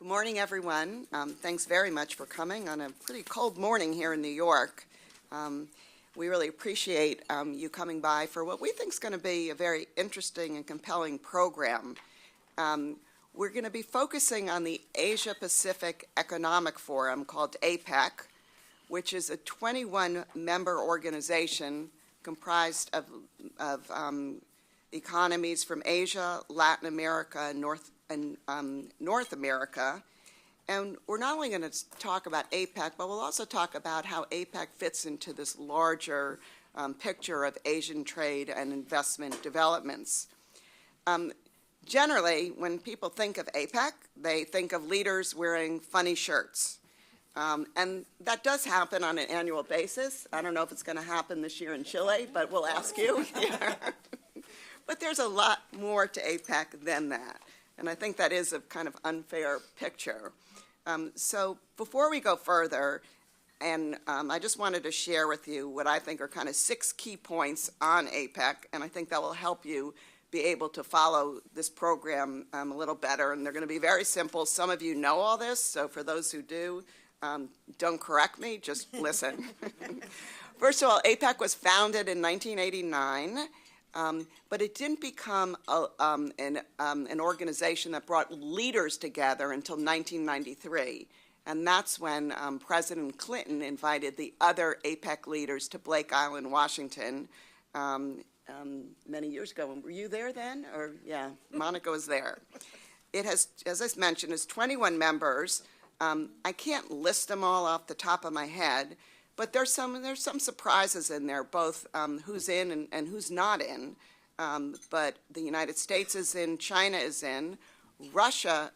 Good morning, everyone. Thanks very much for coming on a pretty cold morning here in New York. We really appreciate you coming by for what we think is going to be a very interesting and compelling program. We're going to be focusing on the Asia-Pacific Economic Forum called Apec, which is a 21-member organization comprised of economies from Asia, Latin America, and North America. And we're not only going to talk about APEC, but we'll also talk about how APEC fits into this larger picture of Asian trade and investment developments. Generally, when people think of APEC, they think of leaders wearing funny shirts. And that does happen on an annual basis. I don't know if it's going to happen this year in Chile, but we'll ask you. But there's a lot more to APEC than that. And I think that is a kind of unfair picture. So before we go further, and I just wanted to share with you what I think are kind of 6 key points on APEC, and I think that will help you be able to follow this program a little better. And they're going to be very simple. Some of you know all this, so for those who do, don't correct me, just listen. First of all, APEC was founded in 1989. But it didn't become an organization that brought leaders together until 1993. And that's when President Clinton invited the other APEC leaders to Blake Island, Washington, many years ago. Were you there then? Or, yeah, Monica was there. It has, as I mentioned, is 21 members. I can't list them all off the top of my head, but there's some surprises in there, both who's in and who's not in. But the United States is in, China is in, Russia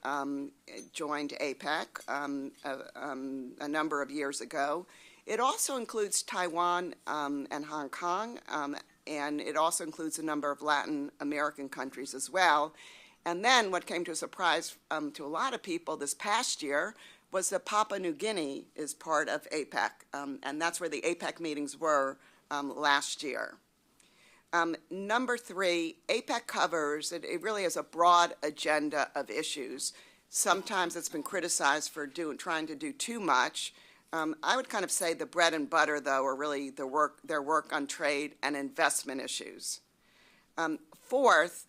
joined APEC a number of years ago. It also includes Taiwan and Hong Kong, and it also includes a number of Latin American countries as well. And then what came to a surprise to a lot of people this past year was that Papua New Guinea is part of APEC, and that's where the APEC meetings were last year. Number 3, APEC covers, it really is a broad agenda of issues. Sometimes it's been criticized for trying to do too much. I would kind of say the bread and butter, though, are really their work on trade and investment issues. Fourth,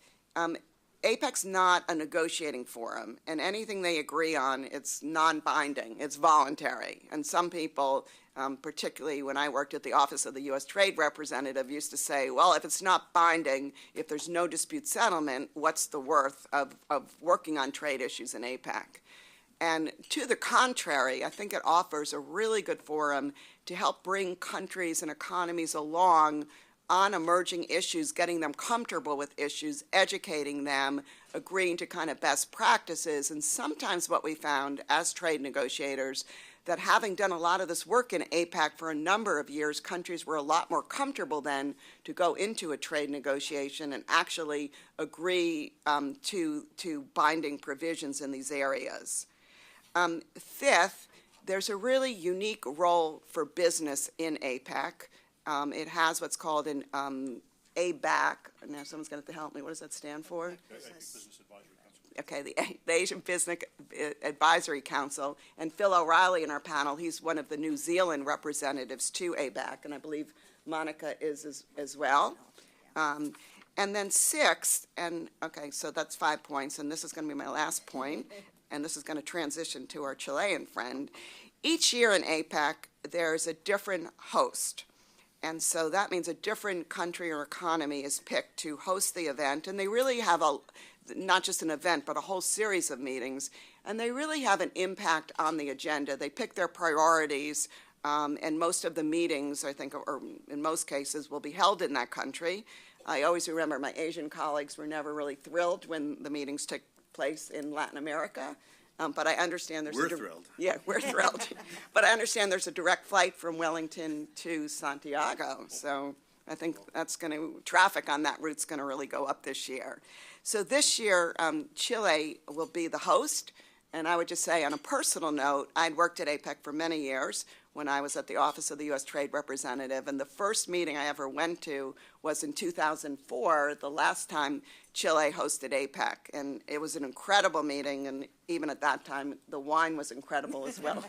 APEC's not a negotiating forum, and anything they agree on, it's non-binding, it's voluntary. And some people, particularly when I worked at the Office of the U.S. Trade Representative, used to say, well, if it's not binding, if there's no dispute settlement, what's the worth of working on trade issues in APEC? And to the contrary, I think it offers a really good forum to help bring countries and economies along on emerging issues, getting them comfortable with issues, educating them, agreeing to kind of best practices. And sometimes what we found as trade negotiators, that having done a lot of this work in APEC for a number of years, countries were a lot more comfortable then to go into a trade negotiation and actually agree to binding provisions in these areas. Fifth, there's a really unique role for business in APEC. It has what's called an ABAC. Now someone's going to have to help me. What does that stand for? Business Advisory Council. Okay, the Asian Business Advisory Council. And Phil O'Reilly in our panel, he's one of the New Zealand representatives to ABAC, and I believe Monica is as well. And then 6th, and okay, so that's 5 points, and this is going to be my last point, and this is going to transition to our Chilean friend. Each year in APEC, there's a different host. And so that means a different country or economy is picked to host the event. And they really have not just an event, but a whole series of meetings. And they really have an impact on the agenda. They pick their priorities, and most of the meetings, I think, or in most cases, will be held in that country. I always remember my Asian colleagues were never really thrilled when the meetings took place in Latin America. But I understand there's thrilled. Yeah, we're thrilled. But I understand there's a direct flight from Wellington to Santiago. So I think that's traffic on that route's going to really go up this year. So this year, Chile will be the host. And I would just say on a personal note, I'd worked at APEC for many years. when I was at the Office of the U.S. Trade Representative. And the first meeting I ever went to was in 2004, the last time Chile hosted Apec. And it was an incredible meeting, and even at that time, the wine was incredible as well.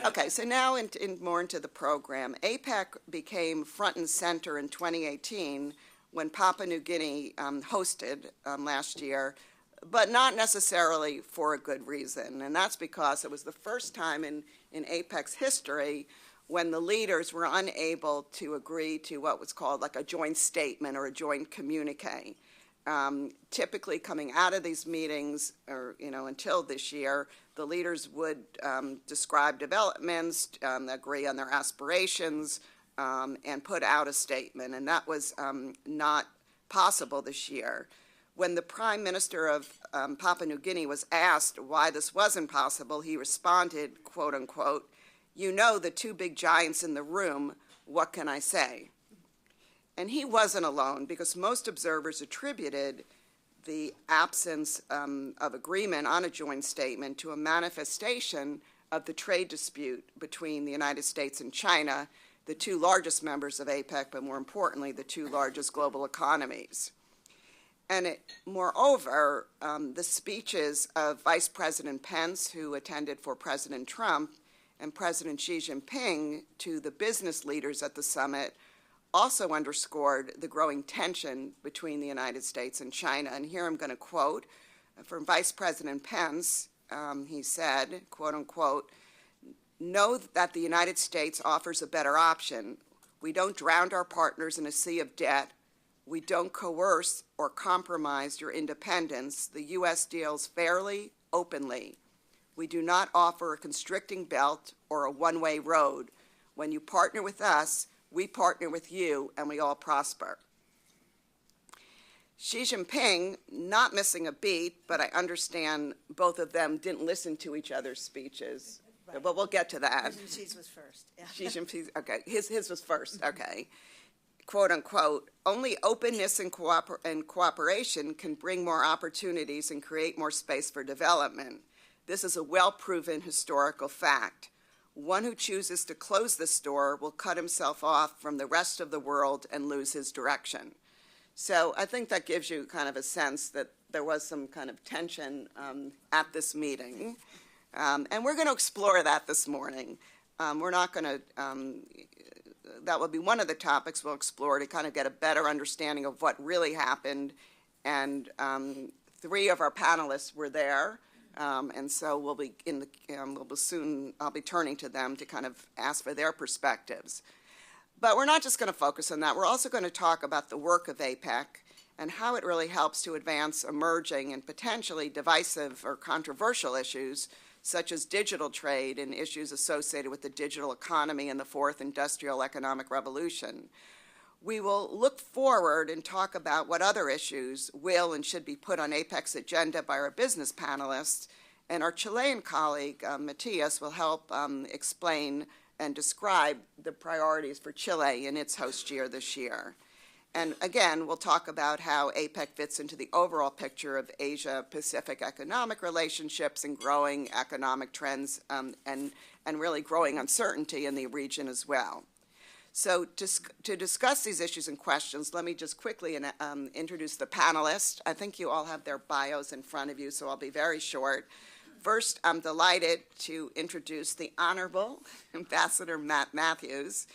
Okay, so now more into the program. Apec became front and center in 2018 when Papua New Guinea hosted last year, but not necessarily for a good reason. And that's because it was the first time in APEC's history when the leaders were unable to agree to what was called like a joint statement or a joint communiqué. Typically coming out of these meetings, or until this year, the leaders would describe developments, agree on their aspirations, and put out a statement, and that was not possible this year. When the Prime Minister of Papua New Guinea was asked why this wasn't possible, he responded, quote unquote, "You know the two big giants in the room, what can I say?" And he wasn't alone, because most observers attributed the absence of agreement on a joint statement to a manifestation of the trade dispute between the United States and China, the two largest members of APEC, but more importantly, the two largest global economies. And moreover, the speeches of Vice President Pence, who attended for President Trump, and President Xi Jinping to the business leaders at the summit also underscored the growing tension between the United States and China. And here I'm going to quote from Vice President Pence. He said, quote unquote, "Know that the United States offers a better option. We don't drown our partners in a sea of debt. We don't coerce or compromise your independence. The U.S. deals fairly, openly. We do not offer a constricting belt or a one-way road. When you partner with us, we partner with you, and we all prosper." Xi Jinping, not missing a beat, but I understand both of them didn't listen to each other's speeches. Right. But we'll get to that. Xi's was first. Yeah. Xi Jinping, okay, his was first, okay. Quote unquote, "Only openness and cooperation can bring more opportunities and create more space for development. This is a well-proven historical fact. One who chooses to close this door will cut himself off from the rest of the world and lose his direction." So I think that gives you kind of a sense that there was some kind of tension at this meeting. And we're going to explore that this morning. We're not going to, that will be one of the topics we'll explore to kind of get a better understanding of what really happened. And three of our panelists were there. And so we'll be I'll be turning to them to kind of ask for their perspectives. But we're not just going to focus on that. We're also going to talk about the work of APEC and how it really helps to advance emerging and potentially divisive or controversial issues such as digital trade and issues associated with the digital economy and the fourth industrial economic revolution. We will look forward and talk about what other issues will and should be put on APEC's agenda by our business panelists, and our Chilean colleague, Matias, will help explain and describe the priorities for Chile in its host year this year. And again, we'll talk about how APEC fits into the overall picture of Asia-Pacific economic relationships and growing economic trends and really growing uncertainty in the region as well. So to discuss these issues and questions, let me just quickly introduce the panelists. I think you all have their bios in front of you, so I'll be very short. First, I'm delighted to introduce the Honorable Ambassador Matt Matthews.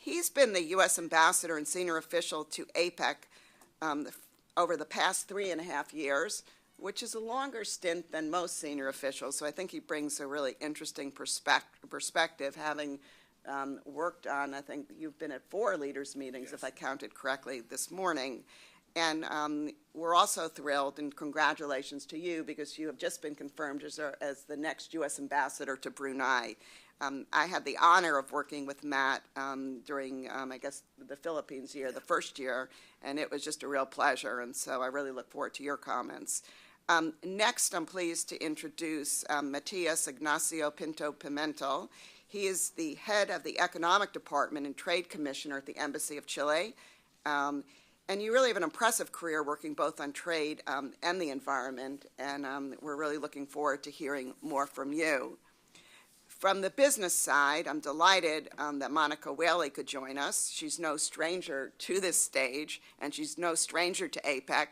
He's been the U.S. ambassador and senior official to APEC over the past 3.5 years, which is a longer stint than most senior officials. So I think he brings a really interesting perspective, having worked on, I think you've been at 4 leaders meetings, yes, if I counted correctly this morning. And we're also thrilled, and congratulations to you, because you have just been confirmed as the next U.S. ambassador to Brunei. I had the honor of working with Matt during, I guess, the Philippines year, the first year, and it was just a real pleasure, and so I really look forward to your comments. Next, I'm pleased to introduce Matias Ignacio Pinto Pimentel. He is the head of the Economic Department and Trade Commissioner at the Embassy of Chile. And you really have an impressive career working both on trade and the environment, and we're really looking forward to hearing more from you. From the business side, I'm delighted that Monica Whaley could join us. She's no stranger to this stage, and she's no stranger to APEC.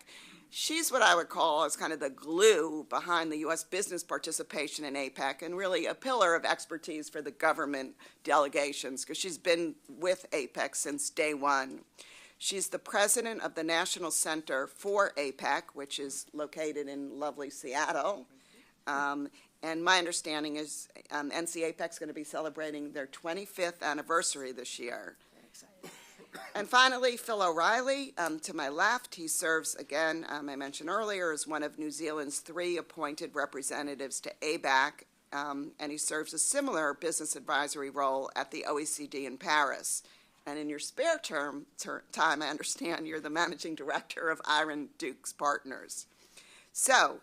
She's what I would call as kind of the glue behind the U.S. business participation in APEC, and really a pillar of expertise for the government delegations, because she's been with APEC since day one. She's the president of the National Center for APEC, which is located in lovely Seattle. And my understanding is NC APEC is going to be celebrating their 25th anniversary this year. Very excited. And finally, Phil O'Reilly, to my left, he serves, again, I mentioned earlier, as one of New Zealand's 3 appointed representatives to ABAC, and he serves a similar business advisory role at the OECD in Paris. And in your spare time, I understand you're the managing director of Iron Dukes Partners. So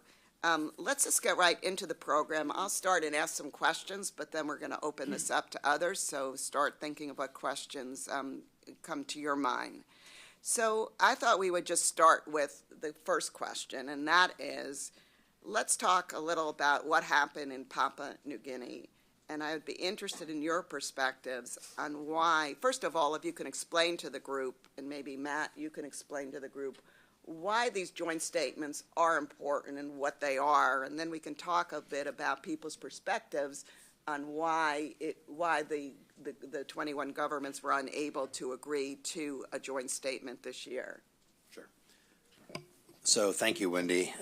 let's just get right into the program. I'll start and ask some questions, but then we're going to open this up to others. So start thinking of what questions come to your mind. So I thought we would just start with the first question, and that is, let's talk a little about what happened in Papua New Guinea. And I would be interested in your perspectives on why, first of all, if you can explain to the group, and maybe Matt, you can explain to the group, why these joint statements are important and what they are, and then we can talk a bit about people's perspectives on why the 21 governments were unable to agree to a joint statement this year. Sure. So thank you, Wendy.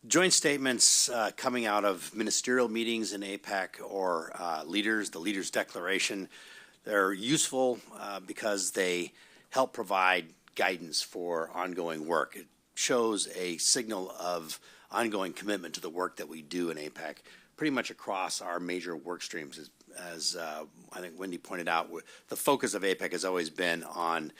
Joint statements coming out of ministerial meetings in APEC or the Leaders' Declaration, they're useful because they help provide guidance for ongoing work. It shows a signal of ongoing commitment to the work that we do in APEC, pretty much across our major work streams. As I think Wendy pointed out, the focus of APEC has always been on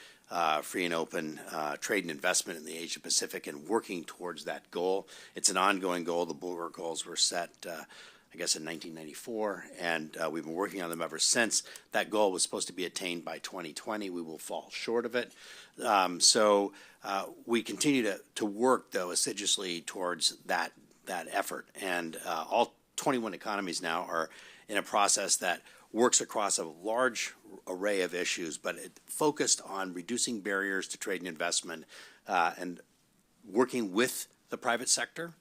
free and open trade and investment in the Asia Pacific and working towards that goal. It's an ongoing goal. The Bulwark goals were set, I guess, in 1994, and we've been working on them ever since. That goal was supposed to be attained by 2020. We will fall short of it. So we continue to work, though, assiduously towards that effort. And all 21 economies now are in a process that works across a large array of issues, but it focused on reducing barriers to trade and investment and working with the private sector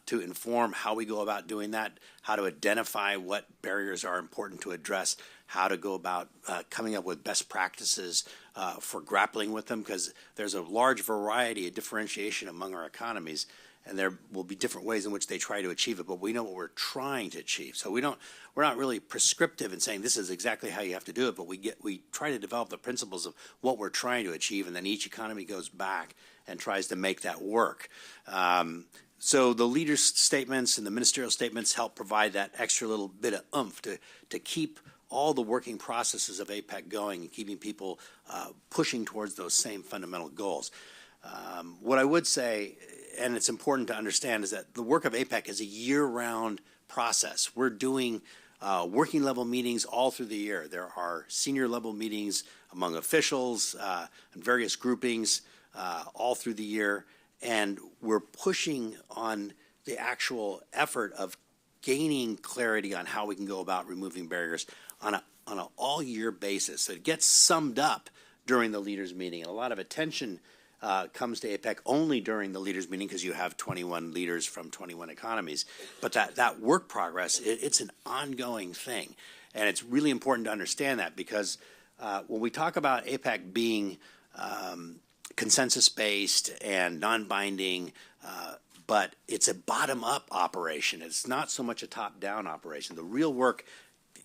to inform how we go about doing that, how to identify what barriers are important to address, how to go about coming up with best practices for grappling with them, because there's a large variety of differentiation among our economies, and there will be different ways in which they try to achieve it, but we know what we're trying to achieve. So we're not really prescriptive in saying this is exactly how you have to do it, but we try to develop the principles of what we're trying to achieve, and then each economy goes back and tries to make that work. So the leaders' statements and the ministerial statements help provide that extra little bit of oomph to keep all the working processes of APEC going and keeping people pushing towards those same fundamental goals. What I would say, and it's important to understand, is that the work of APEC is a year-round process. We're doing working level meetings all through the year. There are senior level meetings among officials and various groupings all through the year, and we're pushing on the actual effort of gaining clarity on how we can go about removing barriers on an all-year basis. So it gets summed up during the leaders' meeting, and a lot of attention comes to APEC only during the leaders' meeting because you have 21 leaders from 21 economies. But that work progress, it's an ongoing thing. And it's really important to understand that, because when we talk about APEC being consensus-based and non-binding, but it's a bottom-up operation. It's not so much a top-down operation. The real work,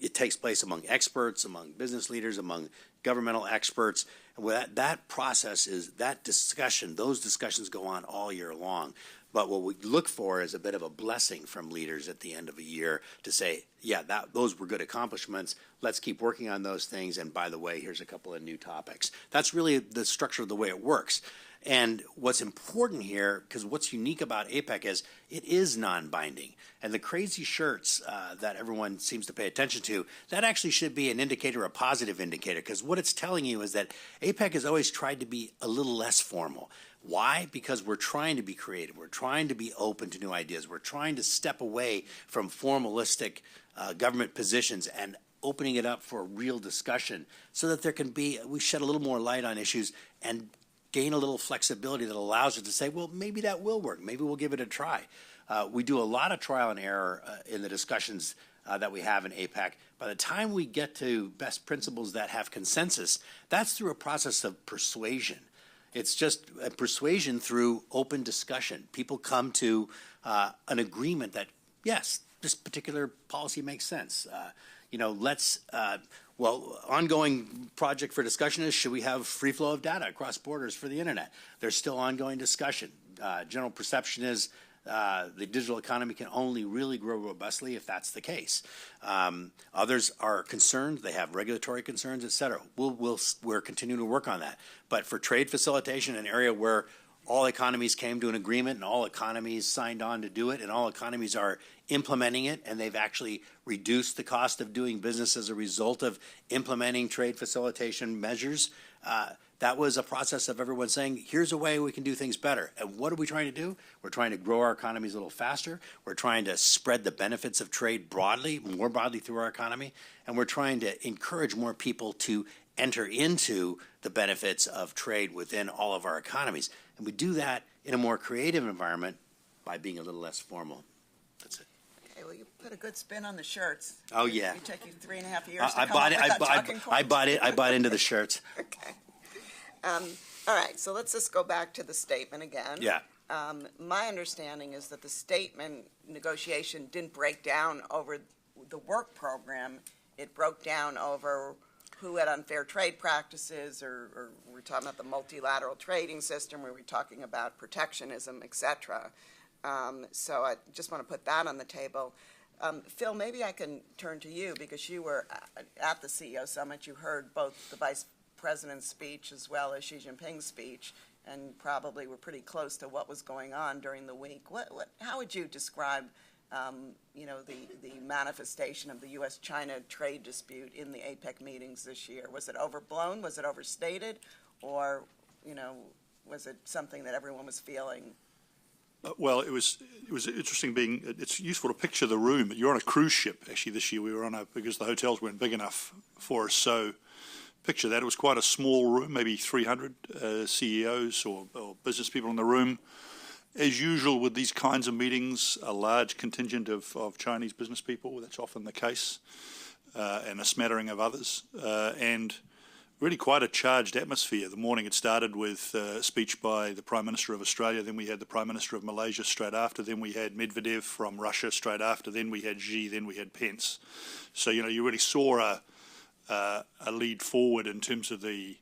it takes place among experts, among business leaders, among governmental experts. And that process is that discussion, those discussions go on all year long. But what we look for is a bit of a blessing from leaders at the end of a year to say, yeah, those were good accomplishments. Let's keep working on those things. And by the way, here's a couple of new topics. That's really the structure of the way it works. And what's important here, because what's unique about APEC is it is non-binding. And the crazy shirts that everyone seems to pay attention to, that actually should be an indicator, a positive indicator, because what it's telling you is that APEC has always tried to be a little less formal. Why? Because we're trying to be creative. We're trying to be open to new ideas. We're trying to step away from formalistic government positions and opening it up for a real discussion so that there can be, we shed a little more light on issues and gain a little flexibility that allows us to say, well, maybe that will work. Maybe we'll give it a try. We do a lot of trial and error in the discussions that we have in APEC. By the time we get to best principles that have consensus, that's through a process of persuasion. It's just a persuasion through open discussion. People come to an agreement that, yes, this particular policy makes sense. Ongoing project for discussion is, should we have free flow of data across borders for the internet? There's still ongoing discussion. General perception is the digital economy can only really grow robustly if that's the case. Others are concerned. They have regulatory concerns, et cetera. We're continuing to work on that. But for trade facilitation, an area where all economies came to an agreement and all economies signed on to do it and all economies are implementing it, and they've actually reduced the cost of doing business as a result of implementing trade facilitation measures. That was a process of everyone saying, here's a way we can do things better. And what are we trying to do? We're trying to grow our economies a little faster. We're trying to spread the benefits of trade broadly, more broadly through our economy. And we're trying to encourage more people to enter into the benefits of trade within all of our economies. And we do that in a more creative environment by being a little less formal. That's it. Okay, well, you put a good spin on the shirts. Oh, yeah. It took you 3.5 years to I come up with that talking point. I bought into the shirts. Okay. All right, so let's just go back to the statement again. Yeah. My understanding is that the statement negotiation didn't break down over the work program. It broke down over who had unfair trade practices, or we're talking about the multilateral trading system, where we're talking about protectionism, et cetera. So I just want to put that on the table. Phil, maybe I can turn to you, because you were at the CEO Summit. You heard both the Vice President's speech as well as Xi Jinping's speech, and probably were pretty close to what was going on during the week. How would you describe the manifestation of the U.S. China trade dispute in the APEC meetings this year? Was it overblown? Was it overstated? Or, was it something that everyone was feeling? Well, it was interesting it's useful to picture the room. You're on a cruise ship, actually, this year. We were because the hotels weren't big enough for us. So picture that. It was quite a small room, maybe 300 CEOs or business people in the room. As usual with these kinds of meetings, a large contingent of Chinese business people, that's often the case, and a smattering of others, and really quite a charged atmosphere. The morning it started with a speech by the Prime Minister of Australia, then we had the Prime Minister of Malaysia straight after, then we had Medvedev from Russia straight after, then we had Xi, then we had Pence. So, you really saw a lead forward in terms of the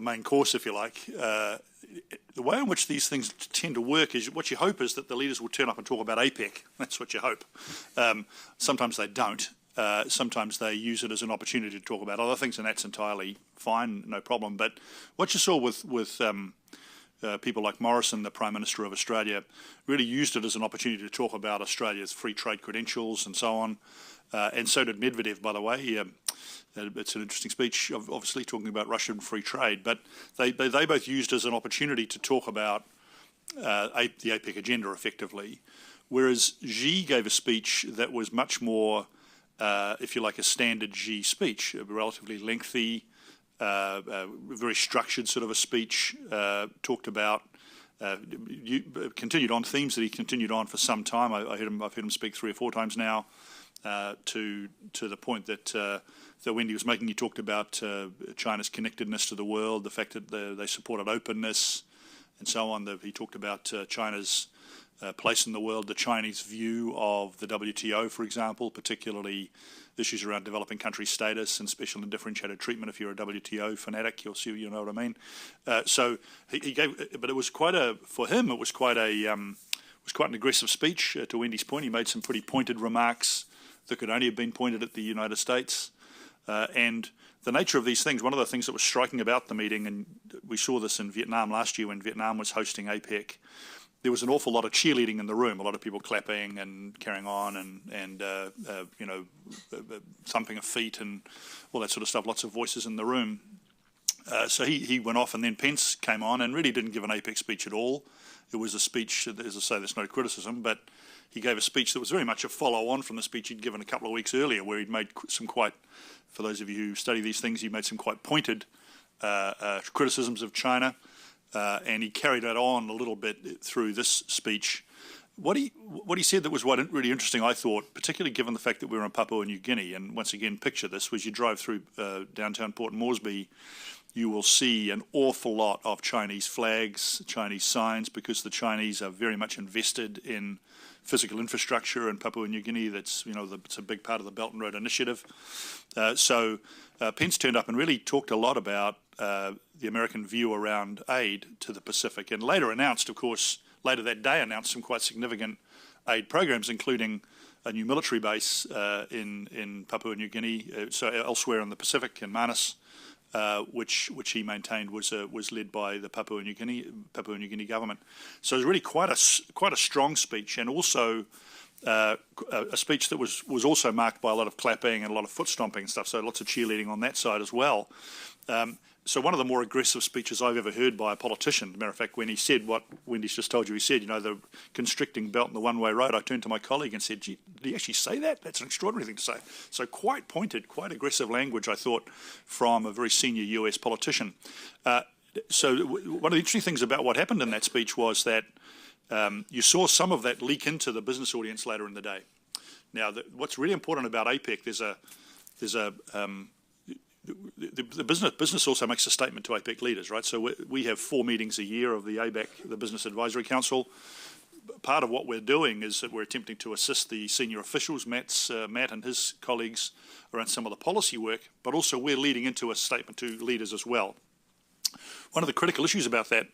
main course, if you like. The way in which these things tend to work is what you hope is that the leaders will turn up and talk about APEC. That's what you hope. Sometimes they don't. Sometimes they use it as an opportunity to talk about other things, and that's entirely fine, no problem. But what you saw with people like Morrison, the Prime Minister of Australia, really used it as an opportunity to talk about Australia's free trade credentials and so on. And so did Medvedev, by the way. It's an interesting speech, obviously talking about Russian free trade. But they both used as an opportunity to talk about the APEC agenda effectively, whereas Xi gave a speech that was much more, if you like, a standard Xi speech, a relatively lengthy, very structured sort of a speech, talked about, continued on themes that he continued on for some time. I've heard him speak 3 or 4 times now. To the point that Wendy was making, he talked about China's connectedness to the world, the fact that they supported openness and so on. He talked about China's place in the world, the Chinese view of the WTO, for example, particularly issues around developing country status and special and differentiated treatment. If you're a WTO fanatic, you'll see, you know what I mean. So he gave, but it was quite for him, it was quite an aggressive speech. To Wendy's point, he made some pretty pointed remarks that could only have been pointed at the United States, and the nature of these things, one of the things that was striking about the meeting, and we saw this in Vietnam last year when Vietnam was hosting APEC, there was an awful lot of cheerleading in the room, a lot of people clapping and carrying on and thumping of feet and all that sort of stuff, lots of voices in the room. So he went off, and then Pence came on and really didn't give an APEC speech at all. It was a speech, as I say, there's no criticism, but he gave a speech that was very much a follow-on from the speech he'd given a couple of weeks earlier, where he'd made some quite, for those of you who study these things, he made some quite pointed criticisms of China, and he carried that on a little bit through this speech. What he said that was really interesting, I thought, particularly given the fact that we were in Papua New Guinea, and once again, picture this, was you drive through downtown Port Moresby, you will see an awful lot of Chinese flags, Chinese signs, because the Chinese are very much invested in physical infrastructure in Papua New Guinea. That's, it's a big part of the Belt and Road Initiative. So Pence turned up and really talked a lot about the American view around aid to the Pacific, and later that day announced some quite significant aid programs, including a new military base in Papua New Guinea, so elsewhere in the Pacific, in Manus, which he maintained was led by the Papua New Guinea government. So it was really quite a strong speech, and also a speech that was also marked by a lot of clapping and a lot of foot stomping and stuff. So lots of cheerleading on that side as well. So one of the more aggressive speeches I've ever heard by a politician, as a matter of fact, when he said what Wendy's just told you, he said, the constricting belt and the one-way road, I turned to my colleague and said, gee, did he actually say that? That's an extraordinary thing to say. So quite pointed, quite aggressive language, I thought, from a very senior US politician. So one of the interesting things about what happened in that speech was that you saw some of that leak into the business audience later in the day. Now, what's really important about APEC, the business also makes a statement to APEC leaders, right? So we have 4 meetings a year of the ABAC, the Business Advisory Council. Part of what we're doing is that we're attempting to assist the senior officials, Matt and his colleagues, around some of the policy work, but also we're leading into a statement to leaders as well. One of the critical issues about that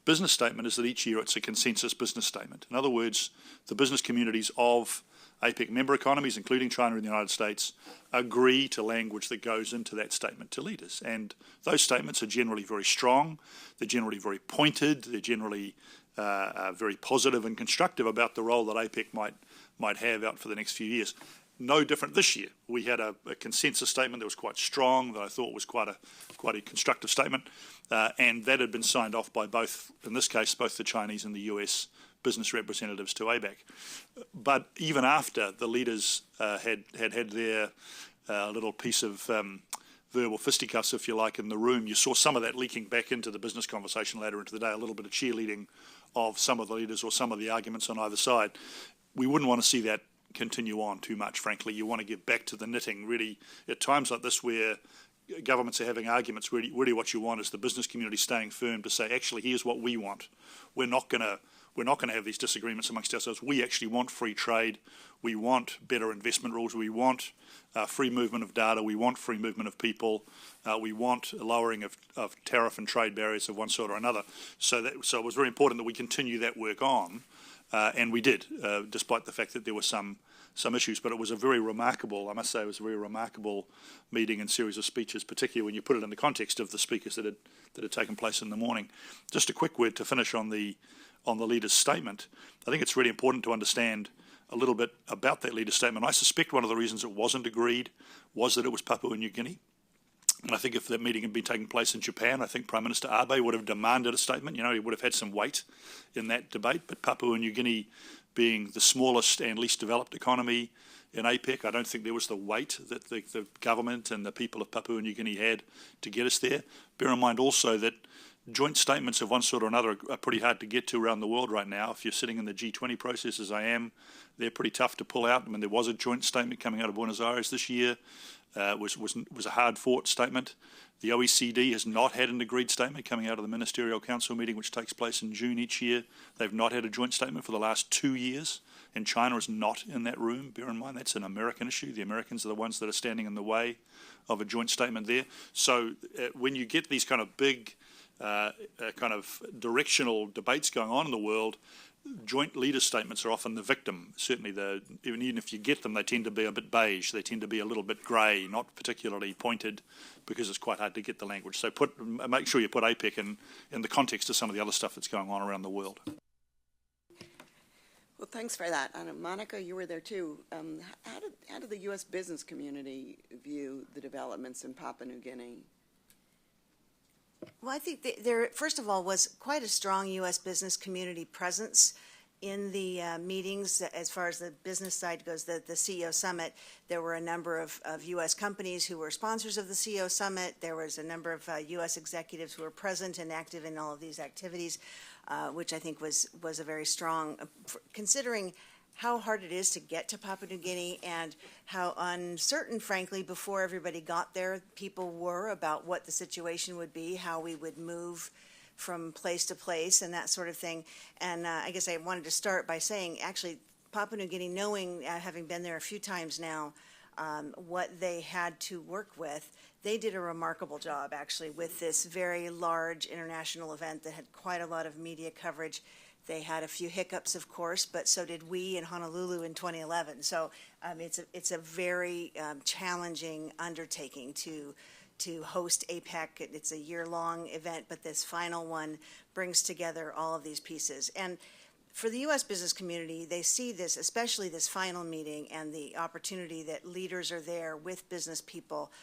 business statement is that each year it's a consensus business statement. In other words, the business communities of APEC member economies, including China and the United States, agree to language that goes into that statement to leaders. And those statements are generally very strong, they're generally very pointed, they're generally very positive and constructive about the role that APEC might have out for the next few years. No different this year. We had a consensus statement that was quite strong, that I thought was quite a constructive statement, and that had been signed off by both, in this case, both the Chinese and the US business representatives to ABAC. But even after the leaders had their little piece of verbal fisticuffs, if you like, in the room, you saw some of that leaking back into the business conversation later into the day, a little bit of cheerleading of some of the leaders or some of the arguments on either side. We wouldn't want to see that continue on too much, frankly. You want to get back to the knitting, really, at times like this where governments are having arguments. Really what you want is the business community staying firm to say, actually, here's what we want. We're not going to have these disagreements amongst ourselves. We actually want free trade. We want better investment rules. We want free movement of data. We want free movement of people. We want a lowering of tariff and trade barriers of one sort or another. So it was very important that we continue that work on, and we did, despite the fact that there were some issues. But it was a very remarkable, I must say, it was a very remarkable meeting and series of speeches, particularly when you put it in the context of the speakers that had taken place in the morning. Just a quick word to finish on the leader's statement. I think it's really important to understand a little bit about that leader's statement. I suspect one of the reasons it wasn't agreed was that it was Papua New Guinea. And I think if that meeting had been taking place in Japan, I think Prime Minister Abe would have demanded a statement. He would have had some weight in that debate. But Papua New Guinea being the smallest and least developed economy in APEC, I don't think there was the weight that the government and the people of Papua New Guinea had to get us there. Bear in mind also that joint statements of one sort or another are pretty hard to get to around the world right now. If you're sitting in the G20 process, as I am, they're pretty tough to pull out. I mean, there was a joint statement coming out of Buenos Aires this year. It was a hard-fought statement. The OECD has not had an agreed statement coming out of the Ministerial Council meeting, which takes place in June each year. They've not had a joint statement for the last 2 years, and China is not in that room. Bear in mind, that's an American issue. The Americans are the ones that are standing in the way of a joint statement there. So when you get these kind of big kind of directional debates going on in the world, joint leader statements are often the victim. Certainly, even if you get them, they tend to be a bit beige. They tend to be a little bit grey, not particularly pointed, because it's quite hard to get the language. So make sure you put APEC in the context of some of the other stuff that's going on around the world. Well, thanks for that. And Monica, you were there too. How did the U.S. business community view the developments in Papua New Guinea? Well, I think there, first of all, was quite a strong U.S. business community presence in the meetings. As far as the business side goes, the CEO Summit, there were a number of U.S. companies who were sponsors of the CEO Summit. There was a number of U.S. executives who were present and active in all of these activities, which I think was a very strong, considering how hard it is to get to Papua New Guinea and how uncertain, frankly, before everybody got there, people were about what the situation would be, how we would move from place to place and that sort of thing. And I guess I wanted to start by saying, actually, Papua New Guinea, knowing, having been there a few times now, what they had to work with, they did a remarkable job, actually, with this very large international event that had quite a lot of media coverage. They had a few hiccups, of course, but so did we in Honolulu in 2011. So it's a very challenging undertaking to host APEC. It's a year-long event, but this final one brings together all of these pieces. And for the U.S. business community, they see this, especially this final meeting and the opportunity that leaders are there with business people.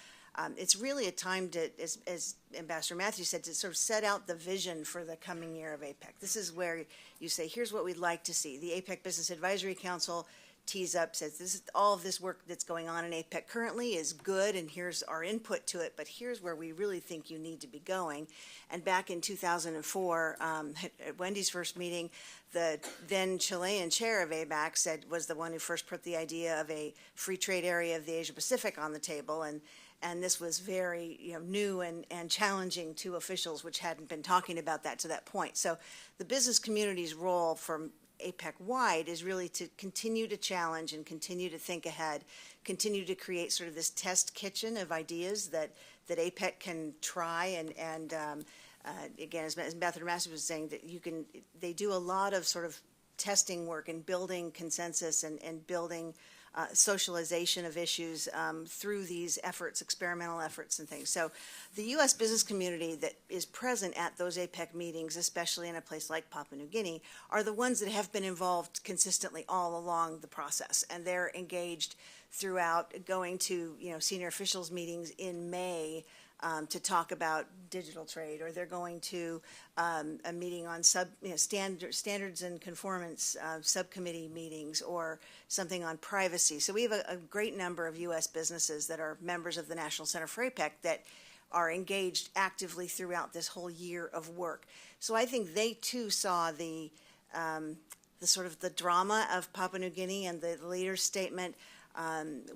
It's really a time to, as Ambassador Matthews said, to sort of set out the vision for the coming year of APEC. This is where you say, here's what we'd like to see. The APEC Business Advisory Council tees up, says this is all of this work that's going on in APEC currently is good, and here's our input to it, but here's where we really think you need to be going. And back in 2004, at Wendy's first meeting, the then Chilean chair of ABAC was the one who first put the idea of a free trade area of the Asia Pacific on the table, and this was very new and challenging to officials which hadn't been talking about that to that point. So the business community's role from APEC-wide is really to continue to challenge and continue to think ahead, continue to create sort of this test kitchen of ideas that APEC can try and again, as Ambassador Masters was saying, that they do a lot of sort of testing work and building consensus and building socialization of issues through these efforts, experimental efforts and things. So the U.S. business community that is present at those APEC meetings, especially in a place like Papua New Guinea, are the ones that have been involved consistently all along the process. And they're engaged throughout, going to senior officials meetings in May to talk about digital trade, or they're going to a meeting on standards and conformance subcommittee meetings, or something on privacy. So we have a great number of U.S. businesses that are members of the National Center for APEC that are engaged actively throughout this whole year of work. So I think they too saw the sort of the drama of Papua New Guinea and the leader's statement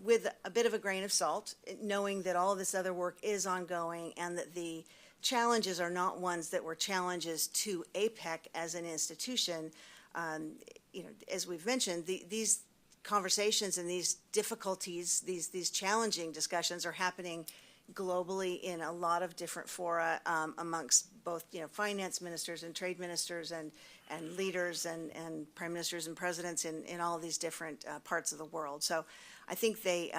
with a bit of a grain of salt, knowing that all of this other work is ongoing and that the challenges are not ones that were challenges to APEC as an institution. As we've mentioned, these conversations and these difficulties, these challenging discussions are happening globally in a lot of different fora amongst both finance ministers and trade ministers and leaders and prime ministers and presidents in all of these different parts of the world. So I think they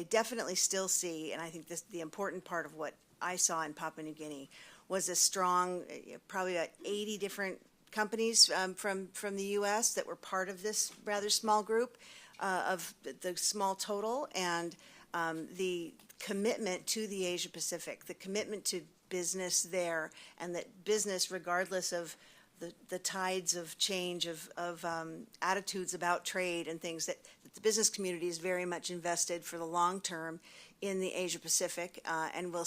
definitely still see, and I think the important part of what I saw in Papua New Guinea was a strong, probably about 80 different companies from the U.S. that were part of this rather small group of the small total, and the commitment to the Asia Pacific, the commitment to business there, and that business, regardless of the tides of change of attitudes about trade and things, that the business community is very much invested for the long term in the Asia Pacific, and we'll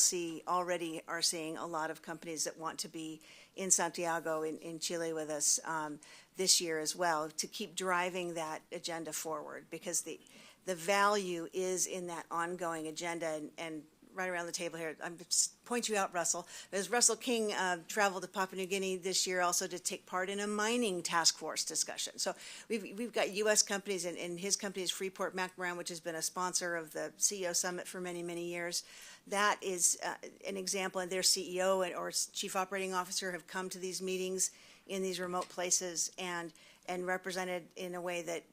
are seeing a lot of companies that want to be in Santiago in Chile with us this year as well, to keep driving that agenda forward, because the value is in that ongoing agenda. And right around the table here, I'm just point you out, Russell. As Russell King traveled to Papua New Guinea this year also to take part in a mining task force discussion. So we've got U.S. companies, and his company is Freeport-McMoran, which has been a sponsor of the CEO Summit for many, many years. That is an example, and their CEO or chief operating officer have come to these meetings in these remote places, and and represented in a way that,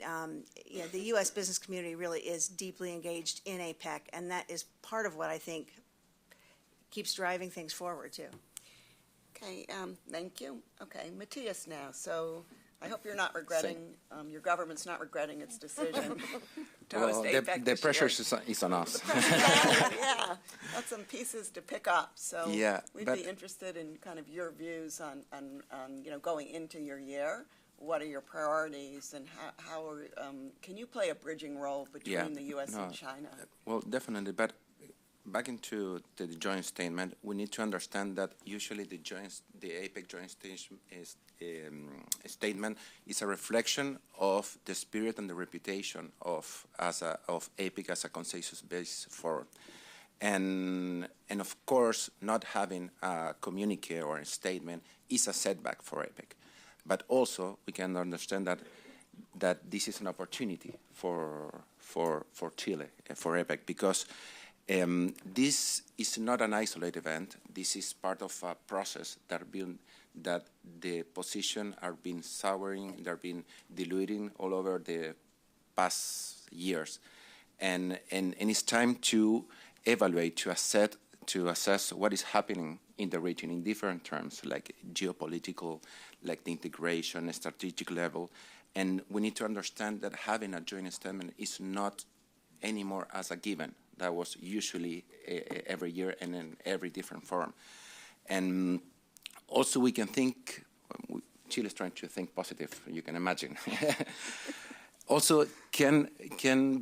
the U.S. business community really is deeply engaged in APEC, and that is part of what I think keeps driving things forward, too. Okay, thank you. Okay, Matthias now. So I hope you're not regretting, your government's not regretting its decision to host APEC the this pressure year. is on us. Yeah, got some pieces to pick up. So Yeah, we'd but- be interested in kind of your views on going into your year. What are your priorities, and how are, can you play a bridging role between the U.S. and China? Well, definitely, but back into the joint statement, we need to understand that usually the APEC joint statement is a reflection of the spirit and the reputation of APEC as a consensus-based forum. And of course, not having a communiqué or a statement is a setback for APEC. But also, we can understand that this is an opportunity for Chile, for APEC, because this is not an isolated event. This is part of a process that the position are being souring, they're being diluting all over the past years, and it's time to evaluate, to assess what is happening in the region in different terms, like geopolitical, like the integration, strategic level, and we need to understand that having a joint statement is not anymore as a given. That was usually every year and in every different forum. And also we can think, Chile is trying to think positive, you can imagine. Also can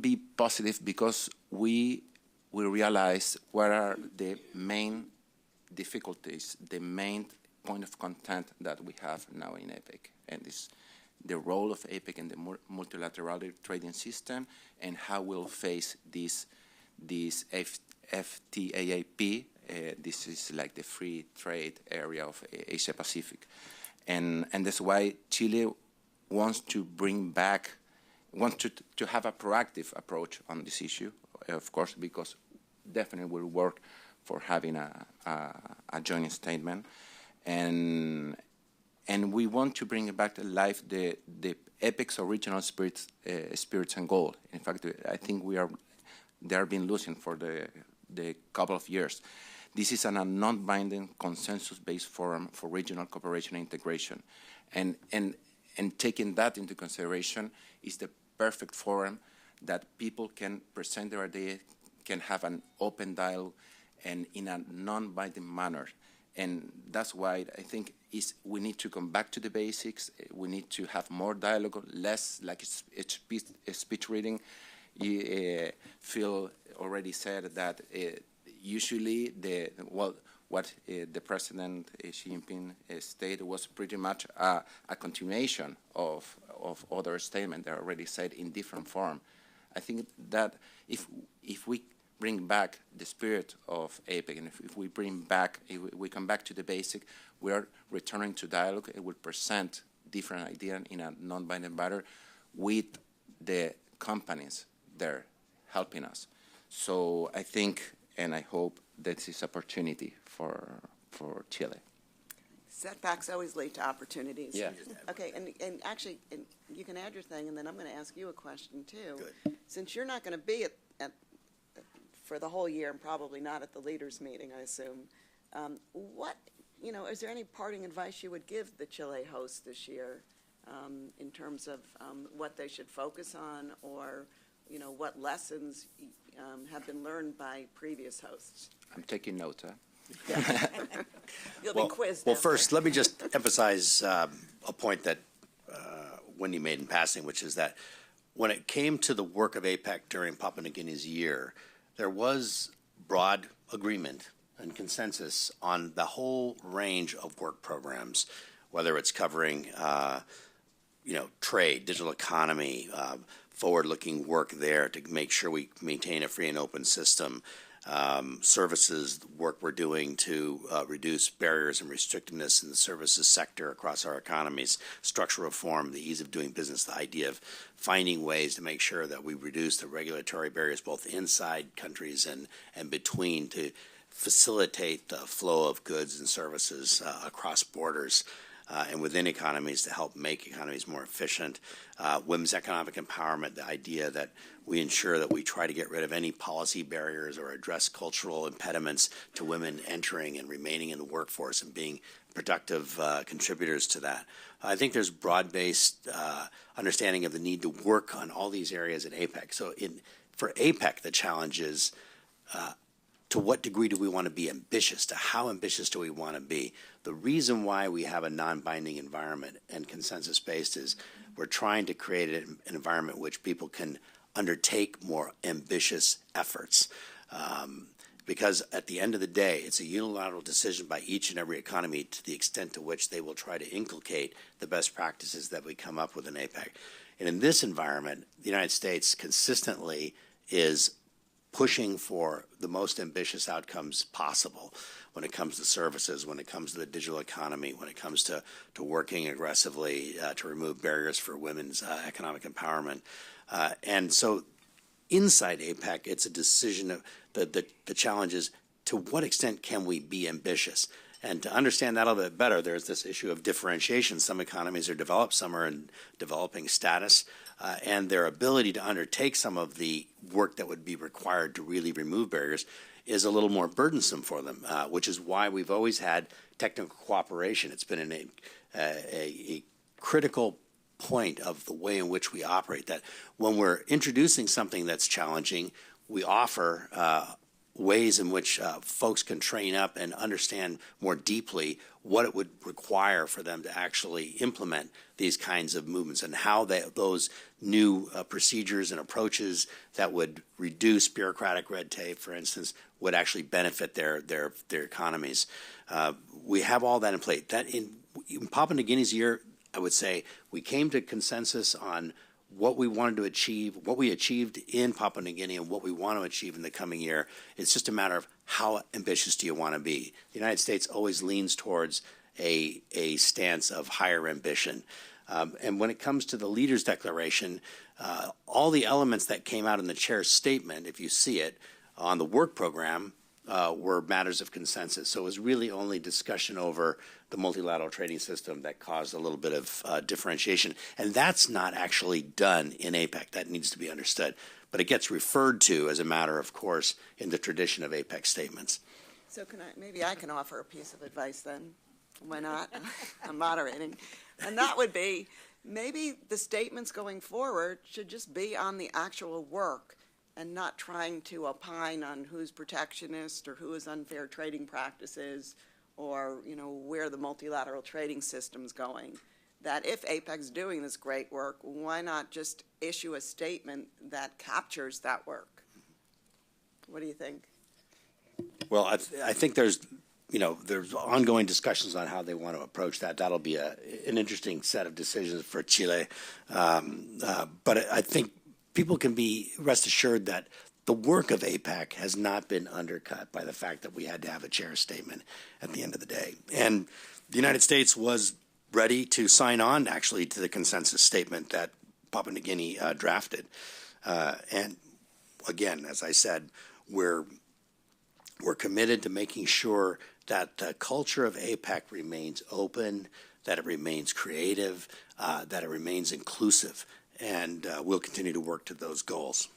be positive because we realize what are the main difficulties, the main point of content that we have now in APEC, and this the role of APEC in the multilateral trading system, and how we'll face this FTAAP. This is like the free trade area of Asia Pacific, and that's why Chile wants to to have a proactive approach on this issue, of course, because definitely we'll work for having a joint statement, and we want to bring back to life the APEC's original spirits and goal. In fact, I think they have been losing for the couple of years. This is a non-binding, consensus-based forum for regional cooperation and integration, and taking that into consideration is the perfect forum that people can present their ideas, can have an open dialogue, and in a non-binding manner. And that's why I think we need to come back to the basics. We need to have more dialogue, less like speech reading. Phil already said that usually what the President Xi Jinping stated was pretty much a continuation of other statements that are already said in different form. I think that if we bring back the spirit of APEC, and if we come back to the basic, we are returning to dialogue. It will present different ideas in a non-binding manner with the companies there helping us. So I think, and I hope, that this is opportunity for Chile. Setbacks always lead to opportunities. Yeah. Okay, and actually, you can add your thing, and then I'm going to ask you a question, too. Good. Since you're not going to be for the whole year, and probably not at the leaders' meeting, I assume, is there any parting advice you would give the Chile host this year in terms of what they should focus on, or, what lessons have been learned by previous hosts? I'm taking note. You'll be quizzed. Well, after. first, let me just emphasize a point that Wendy made in passing, which is that when it came to the work of APEC during Papua New Guinea's year, there was broad agreement and consensus on the whole range of work programs, whether it's covering, trade, digital economy, forward-looking work there to make sure we maintain a free and open system, services work we're doing to reduce barriers and restrictiveness in the services sector across our economies, structural reform, the ease of doing business, the idea of finding ways to make sure that we reduce the regulatory barriers both inside countries and between to facilitate the flow of goods and services across borders. and within economies to help make economies more efficient. Women's economic empowerment, the idea that we ensure that we try to get rid of any policy barriers or address cultural impediments to women entering and remaining in the workforce and being productive contributors to that. I think there's broad-based understanding of the need to work on all these areas at APEC. So for APEC, the challenge is to what degree do we want to be ambitious? To how ambitious do we want to be? The reason why we have a non-binding environment and consensus-based is we're trying to create an environment which people can undertake more ambitious efforts. Because at the end of the day, it's a unilateral decision by each and every economy to the extent to which they will try to inculcate the best practices that we come up with in APEC. And in this environment, the United States consistently is pushing for the most ambitious outcomes possible when it comes to services, when it comes to the digital economy, when it comes to working aggressively to remove barriers for women's economic empowerment. And so inside APEC, it's a decision of the challenge is to what extent can we be ambitious? And to understand that a little bit better, there's this issue of differentiation. Some economies are developed, some are in developing status, and their ability to undertake some of the work that would be required to really remove barriers is a little more burdensome for them, which is why we've always had technical cooperation. It's been a critical point of the way in which we operate, that when we're introducing something that's challenging, we offer ways in which folks can train up and understand more deeply what it would require for them to actually implement these kinds of movements and how those new procedures and approaches that would reduce bureaucratic red tape, for instance, would actually benefit their economies. We have all that in place. That in Papua New Guinea's year, I would say we came to consensus on what we wanted to achieve, what we achieved in Papua New Guinea, and what we want to achieve in the coming year. It's just a matter of how ambitious do you want to be. The United States always leans towards a stance of higher ambition. And when it comes to the Leaders' Declaration, all the elements that came out in the chair's statement, if you see it, on the work program were matters of consensus. So it was really only discussion over the multilateral trading system that caused a little bit of differentiation. And that's not actually done in APEC. That needs to be understood. But it gets referred to as a matter of course in the tradition of APEC statements. So maybe I can offer a piece of advice then. Why not? I'm moderating. And that would be, maybe the statements going forward should just be on the actual work and not trying to opine on who's protectionist or who is unfair trading practices or, where the multilateral trading system's going. That if APEC's doing this great work, why not just issue a statement that captures that work? What do you think? Well, I think there's ongoing discussions on how they want to approach that. That'll be an interesting set of decisions for Chile. But I think people can be rest assured that the work of APEC has not been undercut by the fact that we had to have a chair statement at the end of the day. And the United States was ready to sign on, actually, to the consensus statement that Papua New Guinea drafted. And again, as I said, we're committed to making sure that the culture of APEC remains open, that it remains creative, that it remains inclusive, and we'll continue to work to those goals.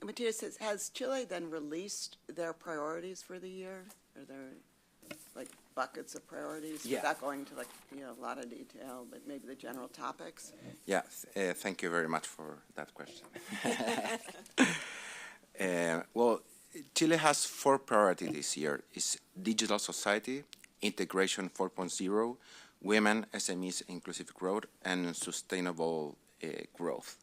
Matthias, has Chile then released their priorities for the year? Are there buckets of priorities Yeah. without going to a lot of detail, but maybe the general topics? Yeah, thank you very much for that question. Well, Chile has 4 priorities this year. It's digital society, integration 4.0, women, SMEs, inclusive growth, and sustainable growth.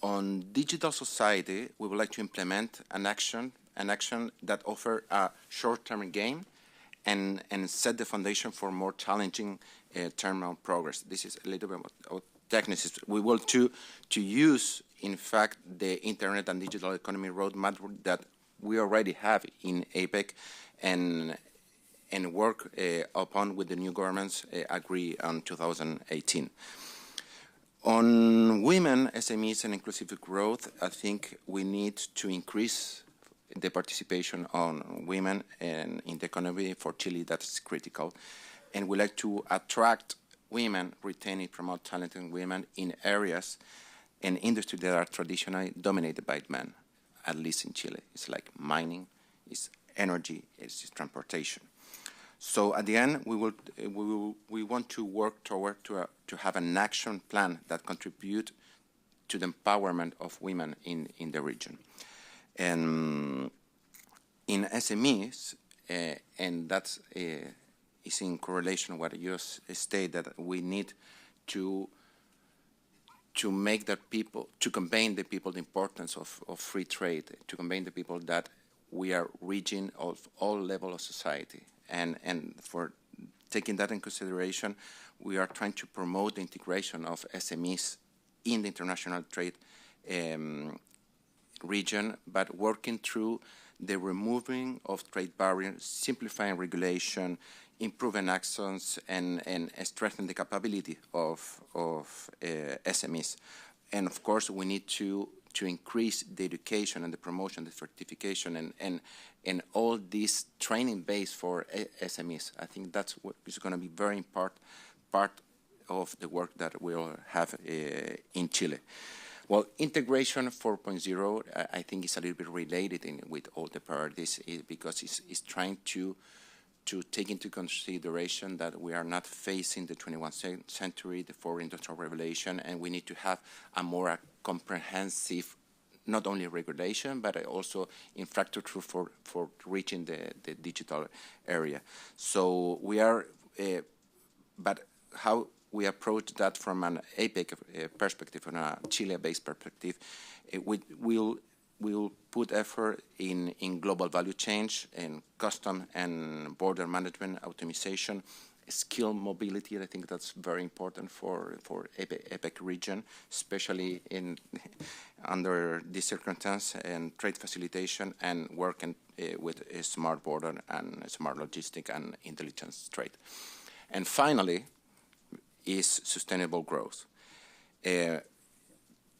On digital society, we would like to implement an action that offers a short-term gain and set the foundation for more challenging terminal progress. This is a little bit of technicism. We want to use, in fact, the Internet and Digital Economy Roadmap that we already have in APEC and work upon with the new governments agree on 2018. On women, SMEs, and inclusive growth, I think we need to increase the participation on women and in the economy for Chile. That's critical. And we like to attract women, retain and promote talented women in areas and industries that are traditionally dominated by men, at least in Chile. It's like mining, it's energy, it's transportation. So at the end, we want to work toward to have an action plan that contribute to the empowerment of women in the region. And in SMEs, and that's is in correlation with what you state, that we need to make that people, to convey the people the importance of free trade, to convey the people that we are reaching of all levels of society. And for taking that in consideration, we are trying to promote the integration of SMEs in the international trade region, but working through the removing of trade barriers, simplifying regulation, improving actions, and strengthening the capability of SMEs. And of course, we need to increase the education and the promotion, the certification, and all this training base for SMEs. I think that's what is going to be very important part of the work that we'll have in Chile. Well, integration 4.0, I think is a little bit related with all the priorities, because it's trying to take into consideration that we are not facing the 21st century, the fourth industrial revolution, and we need to have a more comprehensive, not only regulation, but also infrastructure for reaching the digital area. So we are, but how we approach that from an Apec perspective, from a Chile-based perspective, we'll put effort in global value change and custom and border management, optimization, skill mobility. I think that's very important for Apec region, especially under this circumstance, and trade facilitation and working with a smart border and smart logistic and intelligence trade. And finally, is sustainable growth.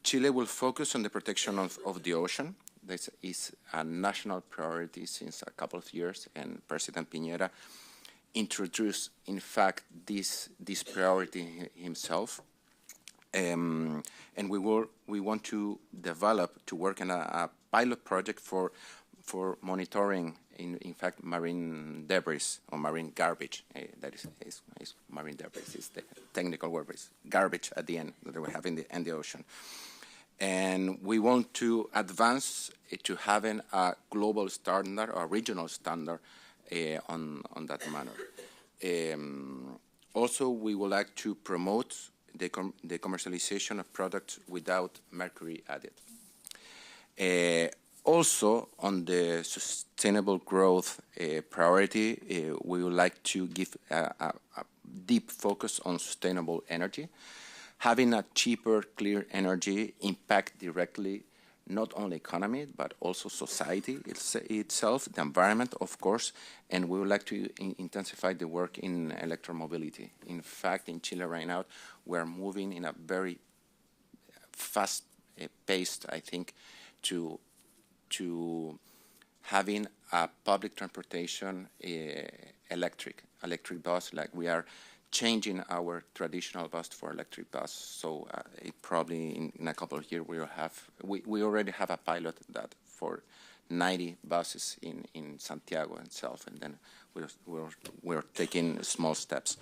Chile will focus on the protection of the ocean. This is a national priority since a couple of years, and President Piñera introduced, in fact, this priority himself. And we want to work on a pilot project for monitoring, in fact, marine debris or marine garbage. That is marine debris is the technical word, is garbage at the end that we have in the ocean. And we want to advance to having a global standard or regional standard on that manner. Also, we would like to promote the commercialization of products without mercury added. Also, on the sustainable growth priority, we would like to give a deep focus on sustainable energy. Having a cheaper, clear energy impact directly not only economy, but also society itself, the environment, of course, and we would like to intensify the work in electromobility. In fact, in Chile right now, we're moving in a very fast-paced, I think, to having a public transportation electric bus, like we are changing our traditional bus for electric bus. So it probably in a couple of years we already have a pilot that for 90 buses in Santiago itself, and then we're taking small steps.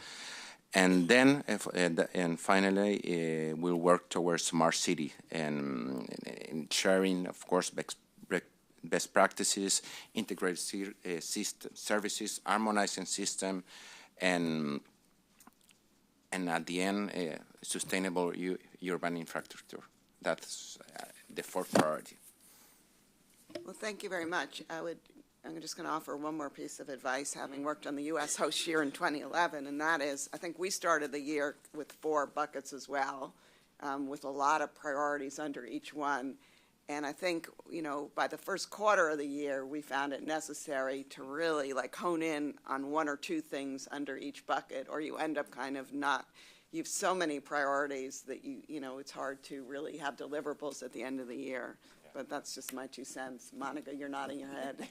And then, and finally, we'll work towards smart city and sharing, of course, best practices, integrated system services, harmonizing system, and at the end, sustainable urban infrastructure. That's the fourth priority. Well, thank you very much. I'm just going to offer one more piece of advice, having worked on the U.S. host year in 2011, and that is, I think we started the year with 4 buckets as well, with a lot of priorities under each one. And I think, by the first quarter of the year, we found it necessary to really hone in on 1 or 2 things under each bucket, or you end up kind of you have so many priorities that it's hard to really have deliverables at the end of the year. but that's just my 2 cents. Monica, you're nodding your head.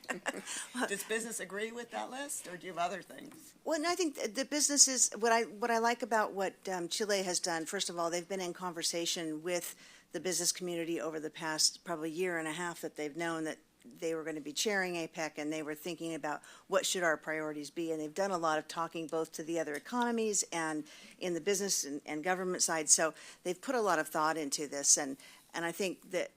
Does business agree with that list, or do you have other things? Well, no, I think the businesses, what I like about what Chile has done, first of all, they've been in conversation with the business community over the past probably year and a half that they've known that they were going to be chairing APEC, and they were thinking about what should our priorities be. And they've done a lot of talking both to the other economies and in the business and government side. So they've put a lot of thought into this. And I think that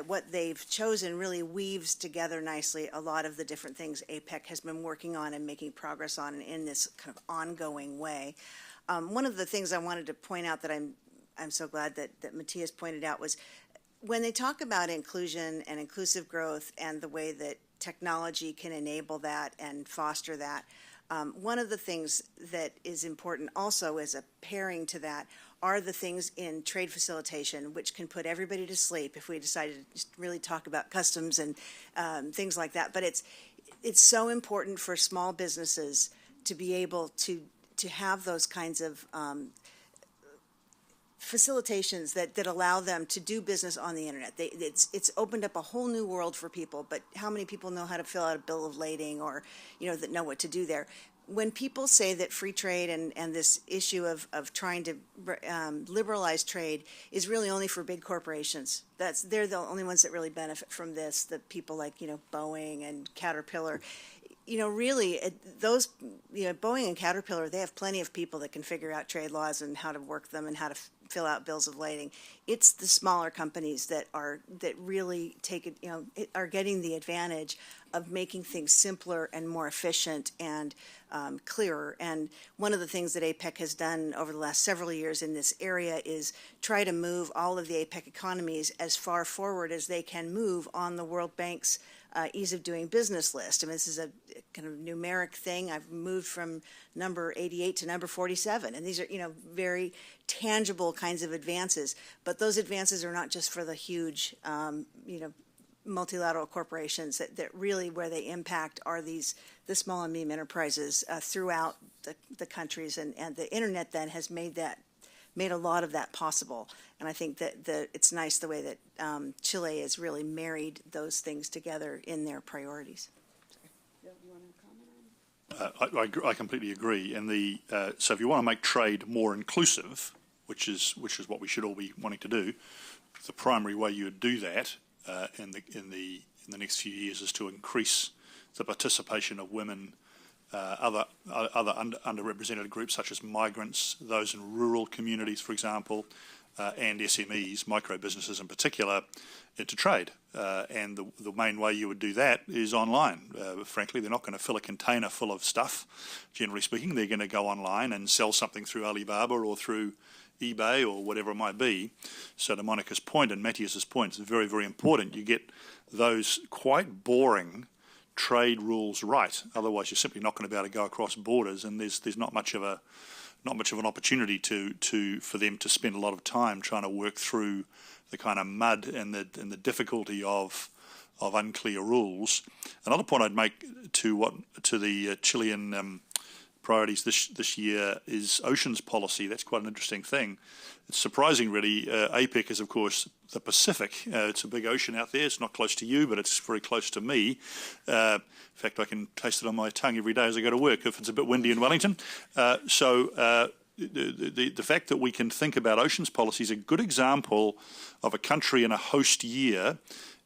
what they've chosen really weaves together nicely a lot of the different things APEC has been working on and making progress on in this kind of ongoing way. One of the things I wanted to point out that I'm so glad that Matthias pointed out was when they talk about inclusion and inclusive growth and the way that technology can enable that and foster that, one of the things that is important also as a pairing to that are the things in trade facilitation, which can put everybody to sleep if we decided to just really talk about customs and things like that. But it's so important for small businesses to be able to have those kinds of facilitations that allow them to do business on the internet. It's opened up a whole new world for people, but how many people know how to fill out a bill of lading or, that know what to do there? When people say that free trade and this issue of trying to liberalize trade is really only for big corporations, they're the only ones that really benefit from this, the people like, Boeing and Caterpillar. Really, those, Boeing and Caterpillar, they have plenty of people that can figure out trade laws and how to work them and how to fill out bills of lading. It's the smaller companies that really take it, are getting the advantage of making things simpler and more efficient and clearer. And one of the things that APEC has done over the last several years in this area is try to move all of the APEC economies as far forward as they can move on the World Bank's ease of doing business list. I mean, this is a kind of numeric thing. I've moved from number 88 to number 47, and these are, very tangible kinds of advances. But those advances are not just for the huge, multilateral corporations. That really where they impact are the small and medium enterprises throughout the countries, and the internet then has made a lot of that possible. And I think that it's nice the way that Chile has really married those things together in their priorities. I completely agree. And so if you want to make trade more inclusive, which is what we should all be wanting to do, the primary way you would do that in the next few years is to increase the participation of women, other underrepresented groups such as migrants, those in rural communities, for example, and SMEs, micro businesses in particular, into trade. And the main way you would do that is online. Frankly, they're not going to fill a container full of stuff, generally speaking. They're going to go online and sell something through Alibaba or through eBay or whatever it might be. So to Monica's point and Matthias's point, it's very, very important you get those quite boring trade rules right. Otherwise, you're simply not going to be able to go across borders, and there's not much of an opportunity for them to spend a lot of time trying to work through the kind of mud and the difficulty of unclear rules. Another point I'd make to the Chilean priorities this year is oceans policy. That's quite an interesting thing. It's surprising, really. APEC is, of course, the Pacific. It's a big ocean out there. It's not close to you, but it's very close to me. In fact, I can taste it on my tongue every day as I go to work if it's a bit windy in Wellington. The fact that we can think about oceans policy is a good example of a country in a host year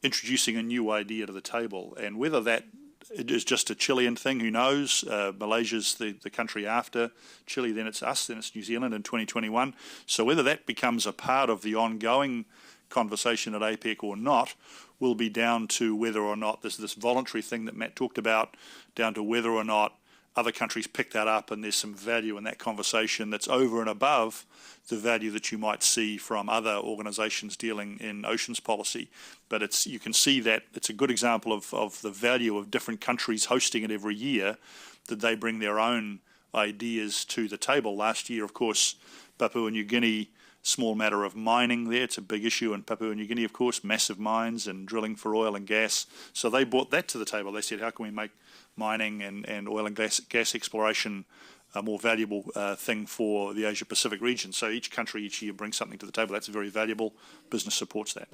introducing a new idea to the table. And whether that is just a Chilean thing, who knows? Malaysia's the country after Chile, then it's us, then it's New Zealand in 2021. So whether that becomes a part of the ongoing conversation at APEC or not will be down to whether or not there's this voluntary thing that Matt talked about, down to whether or not other countries pick that up and there's some value in that conversation that's over and above the value that you might see from other organisations dealing in oceans policy. But you can see that it's a good example of the value of different countries hosting it every year, that they bring their own ideas to the table. Last year, of course, Papua New Guinea, small matter of mining there. It's a big issue in Papua New Guinea, of course, massive mines and drilling for oil and gas. So they brought that to the table. They said, how can we make mining and oil and gas exploration a more valuable thing for the Asia-Pacific region? So each country each year brings something to the table. That's very valuable. Business supports that.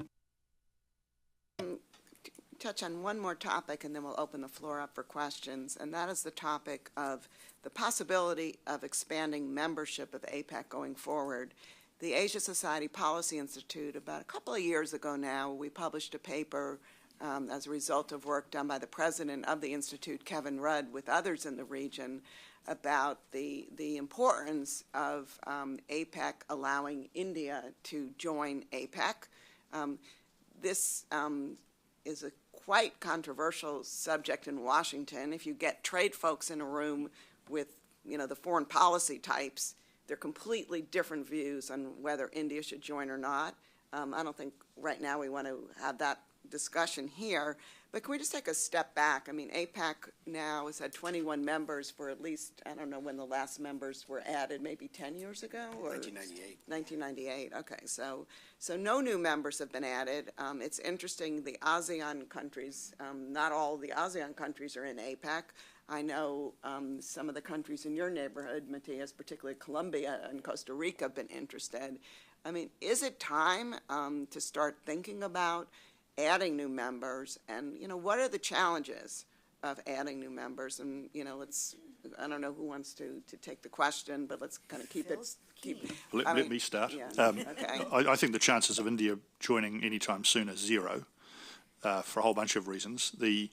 touch on one more topic, and then we'll open the floor up for questions, and that is the topic of the possibility of expanding membership of APEC going forward. The Asia Society Policy Institute, about a couple of years ago now, we published a paper as a result of work done by the president of the Institute, Kevin Rudd, with others in the region, about the importance of APEC allowing India to join APEC. This is a quite controversial subject in Washington. If you get trade folks in a room with, the foreign policy types, they're completely different views on whether India should join or not. I don't think right now we want to have that discussion here, but can we just take a step back? I mean, APEC now has had 21 members for at least, I don't know when the last members were added, maybe 10 years ago? Or 1998. 1998, okay. So no new members have been added. It's interesting, the ASEAN countries, not all the ASEAN countries are in APEC. I know some of the countries in your neighborhood, Matthias, particularly Colombia and Costa Rica, have been interested. I mean, is it time to start thinking about adding new members? And, what are the challenges of adding new members? And, I don't know who wants to take the question, but let's kind of keep it. Let me start. Yeah, okay. I think the chances of India joining anytime soon are zero for a whole bunch of reasons. The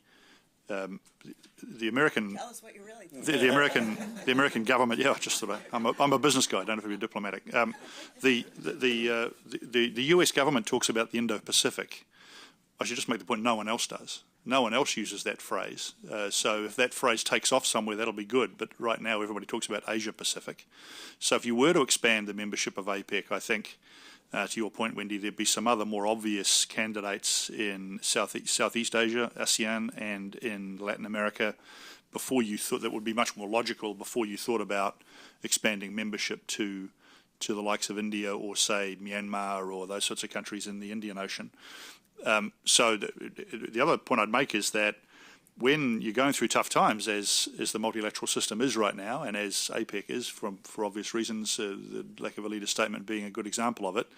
American, Tell us what you really think. the American government. Yeah, just sort of. I'm a business guy. I don't have to be diplomatic. The U.S. government talks about the Indo-Pacific. I should just make the point: no one else does. No one else uses that phrase. So if that phrase takes off somewhere, that'll be good. But right now, everybody talks about Asia-Pacific. So if you were to expand the membership of APEC, I think, to your point, Wendy, there'd be some other more obvious candidates in Southeast Asia, ASEAN, and in Latin America before you thought that would be much more logical before you thought about expanding membership to the likes of India or, say, Myanmar or those sorts of countries in the Indian Ocean. So the other point I'd make is that when you're going through tough times, as the multilateral system is right now, and as APEC is for obvious reasons, the lack of a leader statement being a good example of it,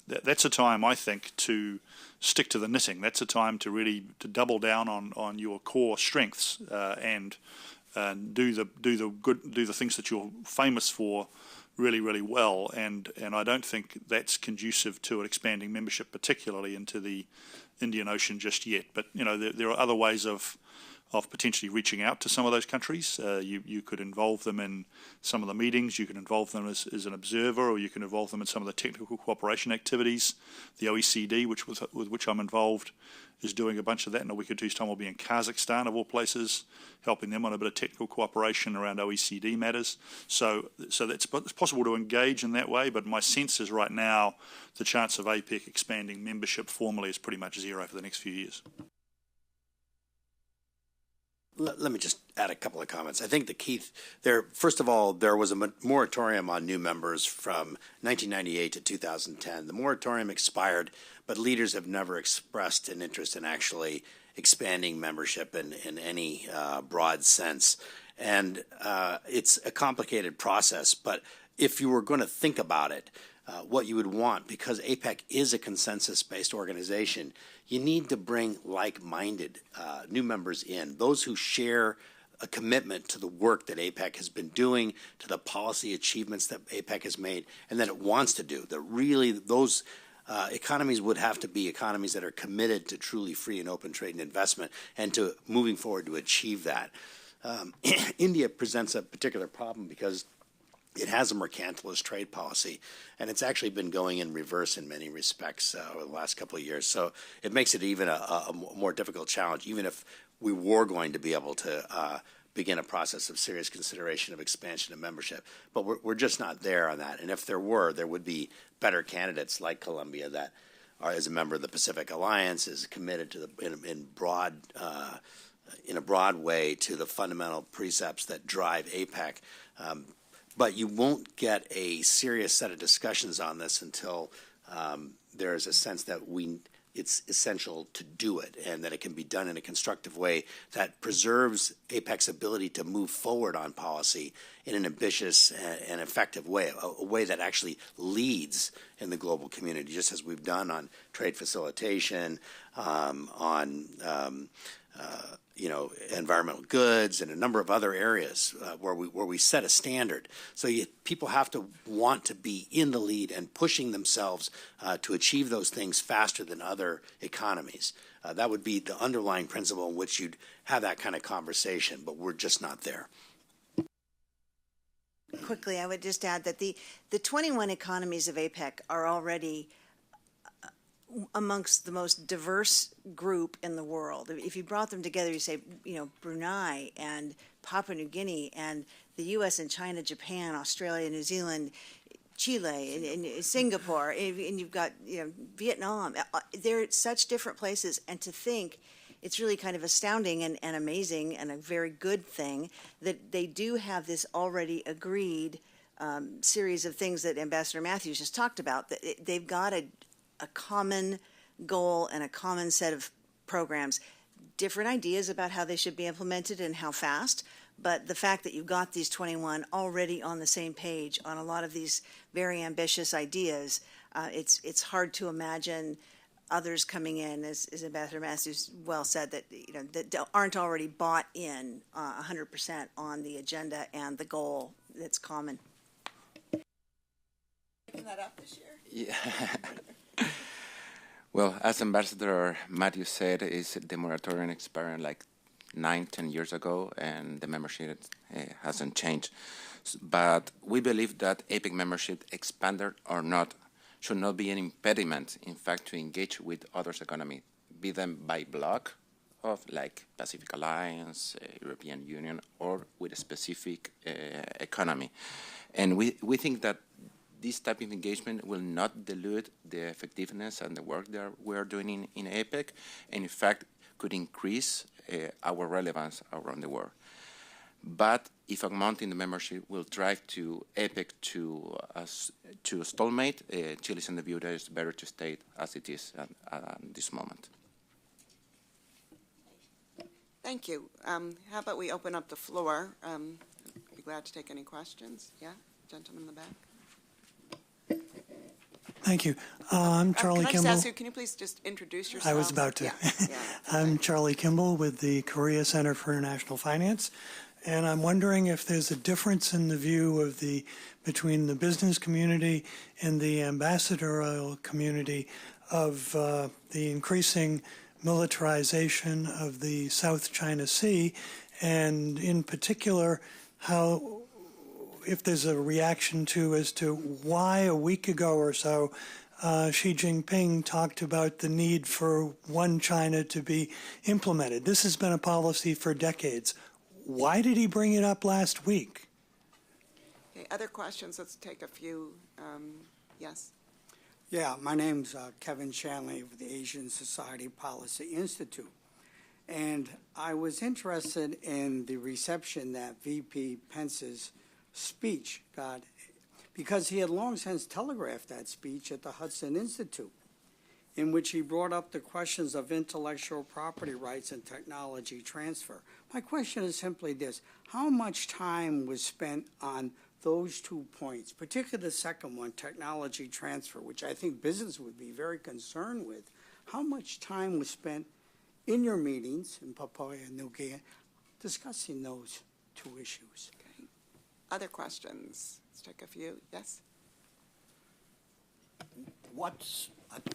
that's a time, I think, to stick to the knitting. That's a time to really double down on your core strengths and do the things that you're famous for really, really well, and I don't think that's conducive to expanding membership, particularly into the Indian Ocean just yet. But there are other ways of potentially reaching out to some of those countries. You could involve them in some of the meetings. You can involve them as an observer, or you can involve them in some of the technical cooperation activities. The OECD, with which I'm involved, is doing a bunch of that. In a week or two's time, we'll be in Kazakhstan, of all places, helping them on a bit of technical cooperation around OECD matters. So it's possible to engage in that way, but my sense is right now the chance of APEC expanding membership formally is pretty much zero for the next few years. Let me just add a couple of comments. I think the key there, first of all, there was a moratorium on new members from 1998 to 2010. The moratorium expired, but leaders have never expressed an interest in actually expanding membership in any broad sense. And it's a complicated process, but if you were going to think about it, what you would want, because APEC is a consensus-based organization, you need to bring like-minded new members in, those who share a commitment to the work that APEC has been doing, to the policy achievements that APEC has made, and that it wants to do. That really those economies would have to be economies that are committed to truly free and open trade and investment and to moving forward to achieve that. India presents a particular problem because it has a mercantilist trade policy, and it's actually been going in reverse in many respects over the last couple of years. So it makes it even a more difficult challenge, even if we were going to be able to begin a process of serious consideration of expansion of membership. But we're just not there on that. And if there were, there would be better candidates like Colombia that are, as a member of the Pacific Alliance, is committed to in a broad way to the fundamental precepts that drive APEC. But you won't get a serious set of discussions on this until there is a sense that it's essential to do it, and that it can be done in a constructive way that preserves APEC's ability to move forward on policy in an ambitious and effective way, a way that actually leads in the global community, just as we've done on trade facilitation, environmental goods, and a number of other areas where we set a standard. So people have to want to be in the lead and pushing themselves to achieve those things faster than other economies. That would be the underlying principle in which you'd have that kind of conversation, but we're just not there. Quickly, I would just add that the 21 economies of APEC are already amongst the most diverse group in the world. If you brought them together, you say, Brunei and Papua New Guinea and the U.S. and China, Japan, Australia, New Zealand, Chile, and Singapore, and you've got, Vietnam. They're such different places, and to think it's really kind of astounding and amazing and a very good thing that they do have this already agreed series of things that Ambassador Matthews just talked about. That they've got a common goal and a common set of programs, different ideas about how they should be implemented and how fast, but the fact that you've got these 21 already on the same page on a lot of these very ambitious ideas, it's hard to imagine others coming in, as Ambassador Matthews well said, that that aren't already bought in 100% on the agenda and the goal that's common. Picking that up this year? Yeah. Well, as Ambassador Matthews said, the moratorium expired like 9-10 years ago, and the membership hasn't changed. But we believe that APEC membership, expanded or not, should not be an impediment, in fact, to engage with others' economy, be them by bloc of like Pacific Alliance, European Union, or with a specific economy. And we think that this type of engagement will not dilute the effectiveness and the work that we're doing in APEC, and in fact could increase our relevance around the world. But if augmenting the membership will drive to APEC to a stalemate, Chile is in the view that it's better to stay as it is at this moment. Thank you. How about we open up the floor? I'd be glad to take any questions. Yeah, gentleman in the back. Thank you. I'm Charlie Can I Kimball. just ask you, can you please just introduce yourself? I was about to. Yeah. I'm Charlie Kimball with the Korea Center for International Finance, and I'm wondering if there's a difference in the view of between the business community and the ambassadorial community of the increasing militarization of the South China Sea, and in particular, if there's a reaction as to why a week ago or so Xi Jinping talked about the need for one China to be implemented. This has been a policy for decades. Why did he bring it up last week? Okay, other questions? Let's take a few. Yes. Yeah, my name's Kevin Shanley of the Asian Society Policy Institute. And I was interested in the reception that VP Pence's speech got, because he had long since telegraphed that speech at the Hudson Institute, in which he brought up the questions of intellectual property rights and technology transfer. My question is simply this: how much time was spent on those 2 points, particularly the second one, technology transfer, which I think business would be very concerned with? How much time was spent in your meetings in Papua New Guinea discussing those two issues? Okay. Other questions? Let's take a few. Yes?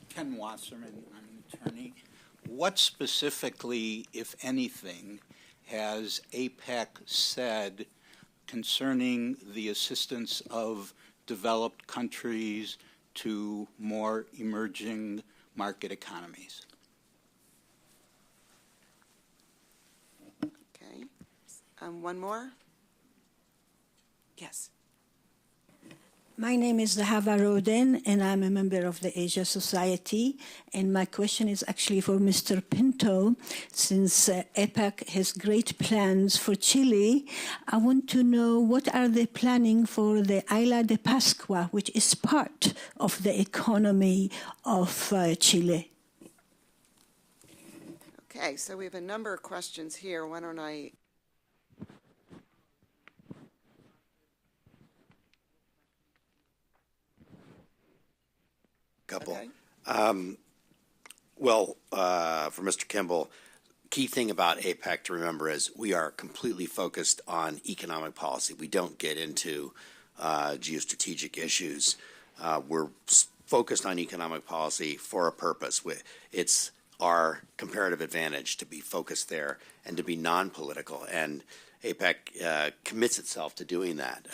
Ken Wasserman, I'm an attorney. What specifically, if anything, has APEC said concerning the assistance of developed countries to more emerging market economies? Okay. One more? Yes. My name is Zahava Roden, and I'm a member of the Asia Society. And my question is actually for Mr. Pinto. Since APEC has great plans for Chile, I want to know what are they planning for the Isla de Pascua, which is part of the economy of Chile. Okay, so we have a number of questions here. Why don't I? Couple. Okay. For Mr. Kimball, key thing about APEC to remember is we are completely focused on economic policy. We don't get into geostrategic issues. We're focused on economic policy for a purpose. It's our comparative advantage to be focused there and to be non-political. And APEC commits itself to doing that.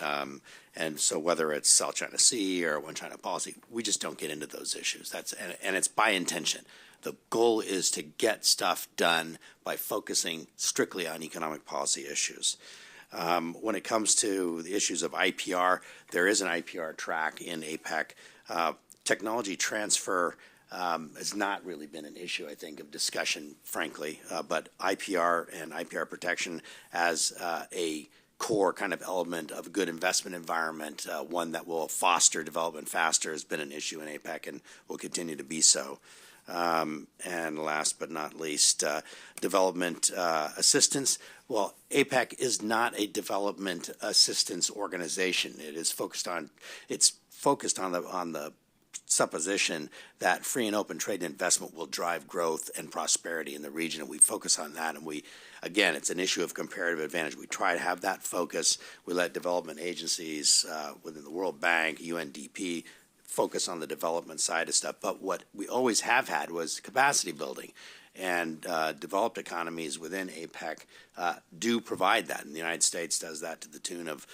And so whether it's South China Sea or One China policy, we just don't get into those issues. And it's by intention. The goal is to get stuff done by focusing strictly on economic policy issues. When it comes to the issues of IPR, there is an IPR track in APEC. Technology transfer has not really been an issue, I think, of discussion, frankly, but IPR and IPR protection as a core kind of element of a good investment environment, one that will foster development faster, has been an issue in APEC and will continue to be so. And last but not least, development assistance. Well, APEC is not a development assistance organization. It's focused on the supposition that free and open trade and investment will drive growth and prosperity in the region, and we focus on that. And again, it's an issue of comparative advantage. We try to have that focus. We let development agencies within the World Bank, UNDP, focus on the development side of stuff. But what we always have had was capacity building. And developed economies within APEC do provide that. And the United States does that to the tune of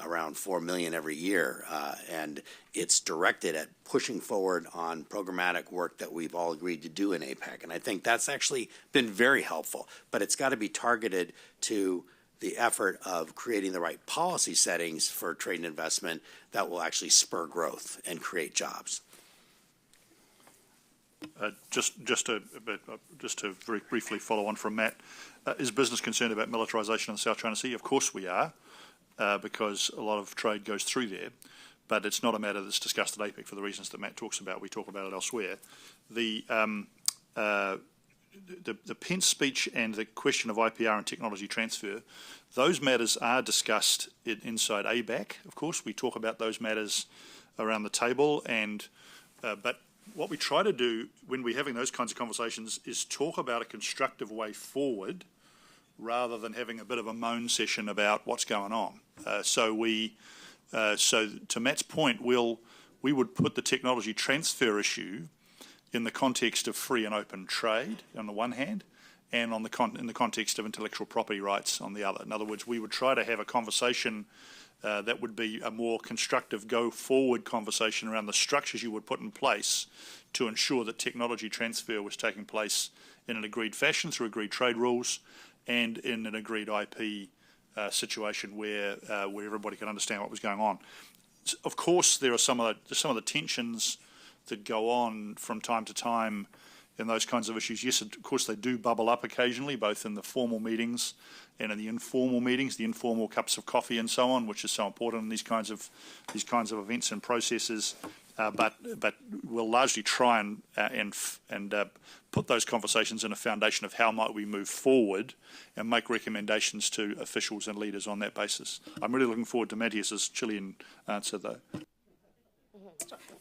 around 4 million every year. And it's directed at pushing forward on programmatic work that we've all agreed to do in APEC. And I think that's actually been very helpful. But it's got to be targeted to the effort of creating the right policy settings for trade and investment that will actually spur growth and create jobs. Just to very briefly follow on from Matt, is business concerned about militarization in the South China Sea? Of course we are, because a lot of trade goes through there, but it's not a matter that's discussed at APEC for the reasons that Matt talks about. We talk about it elsewhere. The Pence speech and the question of IPR and technology transfer, those matters are discussed inside ABAC. Of course, we talk about those matters around the table, and but what we try to do when we're having those kinds of conversations is talk about a constructive way forward rather than having a bit of a moan session about what's going on. So to Matt's point, we would put the technology transfer issue in the context of free and open trade on the one hand, and in the context of intellectual property rights on the other. In other words, we would try to have a conversation that would be a more constructive go-forward conversation around the structures you would put in place to ensure that technology transfer was taking place in an agreed fashion through agreed trade rules and in an agreed IP situation where everybody could understand what was going on. Of course, there are some of the tensions that go on from time to time in those kinds of issues. Yes, of course, they do bubble up occasionally, both in the formal meetings and in the informal meetings, the informal cups of coffee and so on, which is so important in these kinds of events and processes. But we'll largely try and put those conversations in a foundation of how might we move forward and make recommendations to officials and leaders on that basis. I'm really looking forward to Matthias's Chilean answer, though.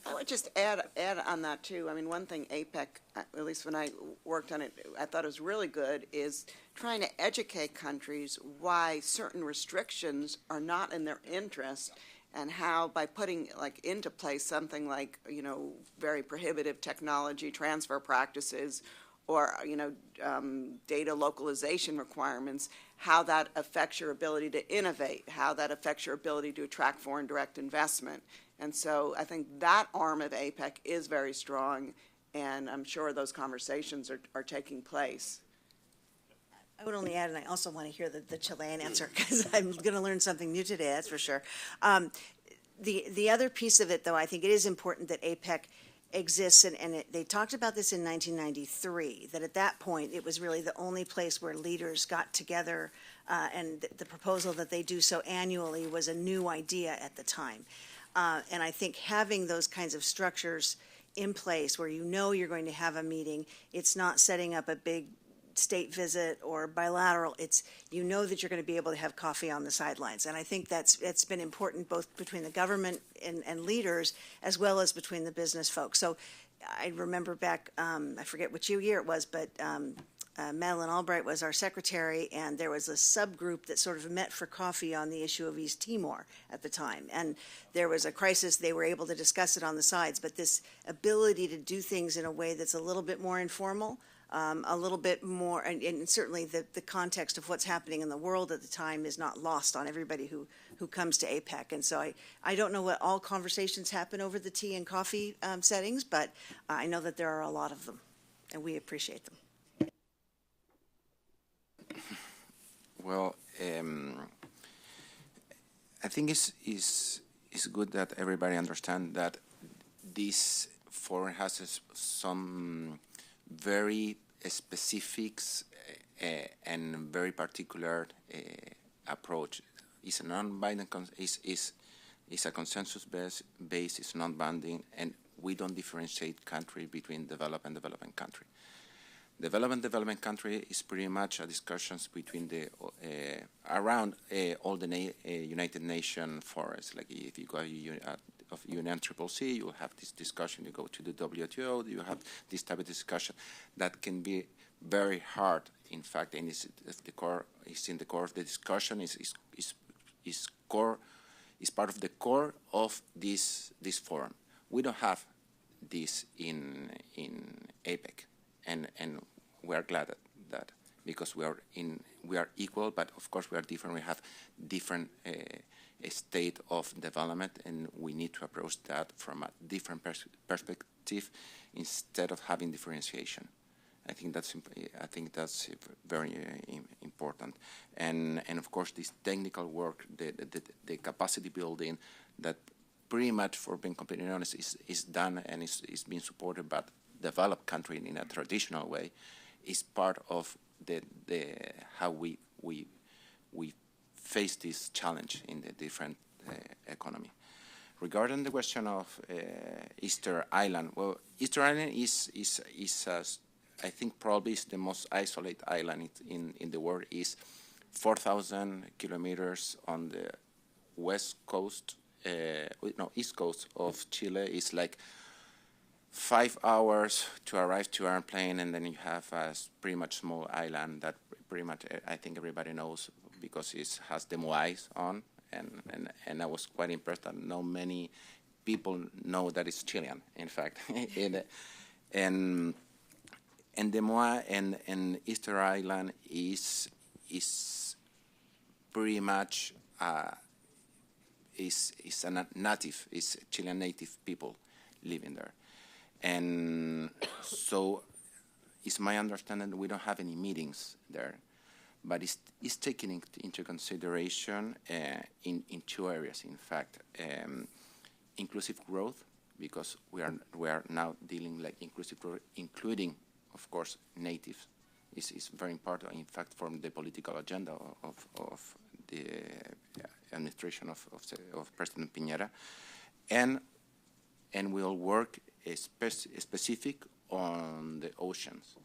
I would just add on that, too. I mean, one thing APEC, at least when I worked on it, I thought it was really good, is trying to educate countries why certain restrictions are not in their interest, and how by putting into place something like, very prohibitive technology transfer practices or, data localization requirements, how that affects your ability to innovate, how that affects your ability to attract foreign direct investment. And so I think that arm of APEC is very strong, and I'm sure those conversations are taking place. I would only add, and I also want to hear the Chilean answer, because I'm going to learn something new today, that's for sure. The other piece of it, though, I think it is important that APEC exists, and they talked about this in 1993, that at that point it was really the only place where leaders got together, and the proposal that they do so annually was a new idea at the time. And I think having those kinds of structures in place where you're going to have a meeting, it's not setting up a big state visit or bilateral, it's, you know that you're going to be able to have coffee on the sidelines. And I think it's been important both between the government and leaders as well as between the business folks. So I remember back, I forget which year it was, but Madeleine Albright was our secretary, and there was a subgroup that sort of met for coffee on the issue of East Timor at the time. And there was a crisis. They were able to discuss it on the sides, but this ability to do things in a way that's a little bit more informal, a little bit more, and certainly the context of what's happening in the world at the time is not lost on everybody who comes to APEC. And so I don't know what all conversations happen over the tea and coffee settings, but I know that there are a lot of them, and we appreciate them. Well, I think it's good that everybody understands that this forum has some very specifics and very particular approach. It's a non-binding, it's a consensus-based, it's non-binding, and we don't differentiate country between developed and developing country. Development country is pretty much a discussions between the around all the United Nations forums. Like if you go of UNCCC, you will have this discussion. You go to the WTO, you have this type of discussion that can be very hard. In fact, and is the core is in the core of the discussion. Is part of the core of this forum. We don't have this in APEC. And we are glad at that because we are equal, but of course we are different. We have different state of development, and we need to approach that from a different perspective instead of having differentiation. I think that's very important. And of course this technical work, the capacity building, that pretty much, for being completely honest, is done and is being supported by developed country in a traditional way, is part of the how we face this challenge in the different economy. Regarding the question of Easter Island, well, Easter Island is I think probably is the most isolated island in the world. Is 4,000 kilometers on the west coast, east coast of Chile. Is like 5 hours to arrive to airplane, and then you have a pretty much small island that pretty much I think everybody knows because it has the moais on, and I was quite impressed that not many people know that it's Chilean, in fact. And the moai and Easter Island is pretty much is a native, is Chilean native people living there. And so it's my understanding that we don't have any meetings there, but it's taken into consideration in 2 areas, in fact. Inclusive growth, because we are now dealing like inclusive growth, including, of course, natives, is very important, in fact, from the political agenda of the administration of President Piñera. And we'll work specific on the oceans,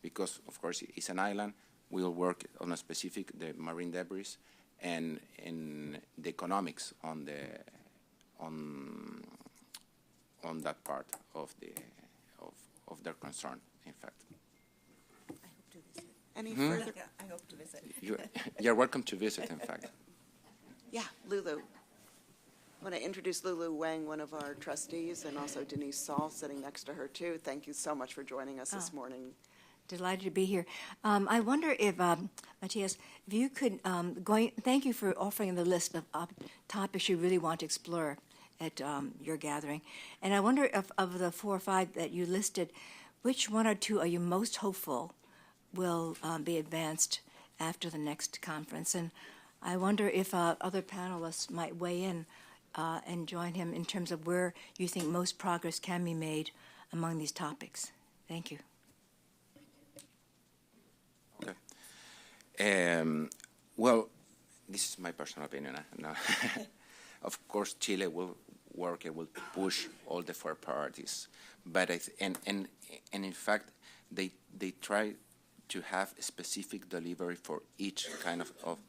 because of course it's an island. We'll work on a specific the marine debris and the economics on that part of their concern. In fact, I hope to visit. Any further? I hope to visit. You're welcome to visit. In fact. Yeah, Lulu. I want to introduce Lulu Wang, one of our trustees, and also Denise Saul sitting next to her, too. Thank you so much for joining us this morning. Delighted to be here. I wonder if, Matthias, if you could, thank you for offering the list of topics you really want to explore at your gathering. And I wonder if of the 4 or 5 that you listed, which 1 or 2 are you most hopeful will be advanced after the next conference? And I wonder if other panelists might weigh in and join him in terms of where you think most progress can be made among these topics. Thank you. Okay. Well, this is my personal opinion. No. Of course, Chile will work and will push all the 4 priorities, but and in fact, they try to have a specific delivery for each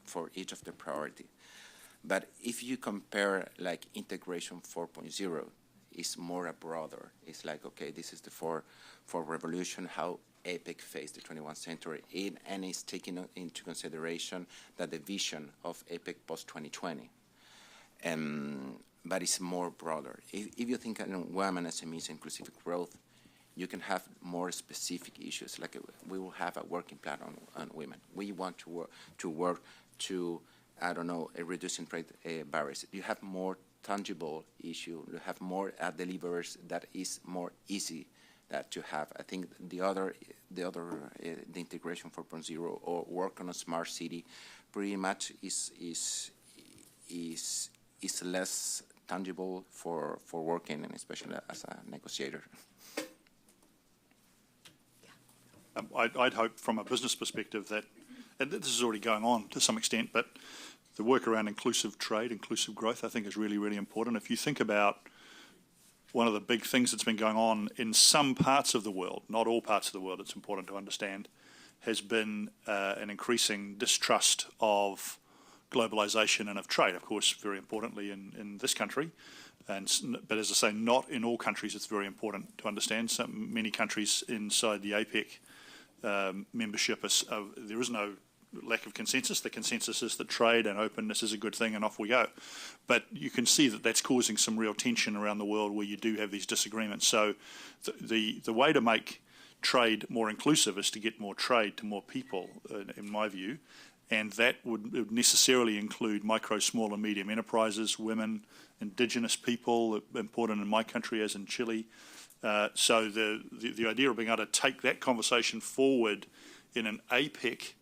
for each of the priority. But if you compare like integration 4.0, it's more a broader. It's like, okay, this is the for revolution, how Apec faced the 21st century, and it's taking into consideration that the vision of Apec post-2020. But it's more broader. If you think on women, SMEs, inclusive growth, you can have more specific issues. Like we will have a working plan on women. We want to work to, I don't know, reducing trade barriers. You have more tangible issue. You have more deliverers that is more easy to have. I think the integration 4.0 or work on a smart city pretty much is less tangible for working, and especially as a negotiator. I'd hope from a business perspective that, and this is already going on to some extent, but the work around inclusive trade, inclusive growth, I think is really, really important. If you think about one of the big things that's been going on in some parts of the world, not all parts of the world, it's important to understand, has been an increasing distrust of globalization and of trade, of course, very importantly in this country. But as I say, not in all countries. It's very important to understand. Many countries inside the Apec membership, there is no lack of consensus. The consensus is that trade and openness is a good thing, and off we go. But you can see that that's causing some real tension around the world where you do have these disagreements. So the way to make trade more inclusive is to get more trade to more people, in my view, and that would necessarily include micro, small and medium enterprises, women, indigenous people, important in my country as in Chile. So the idea of being able to take that conversation forward in an APEC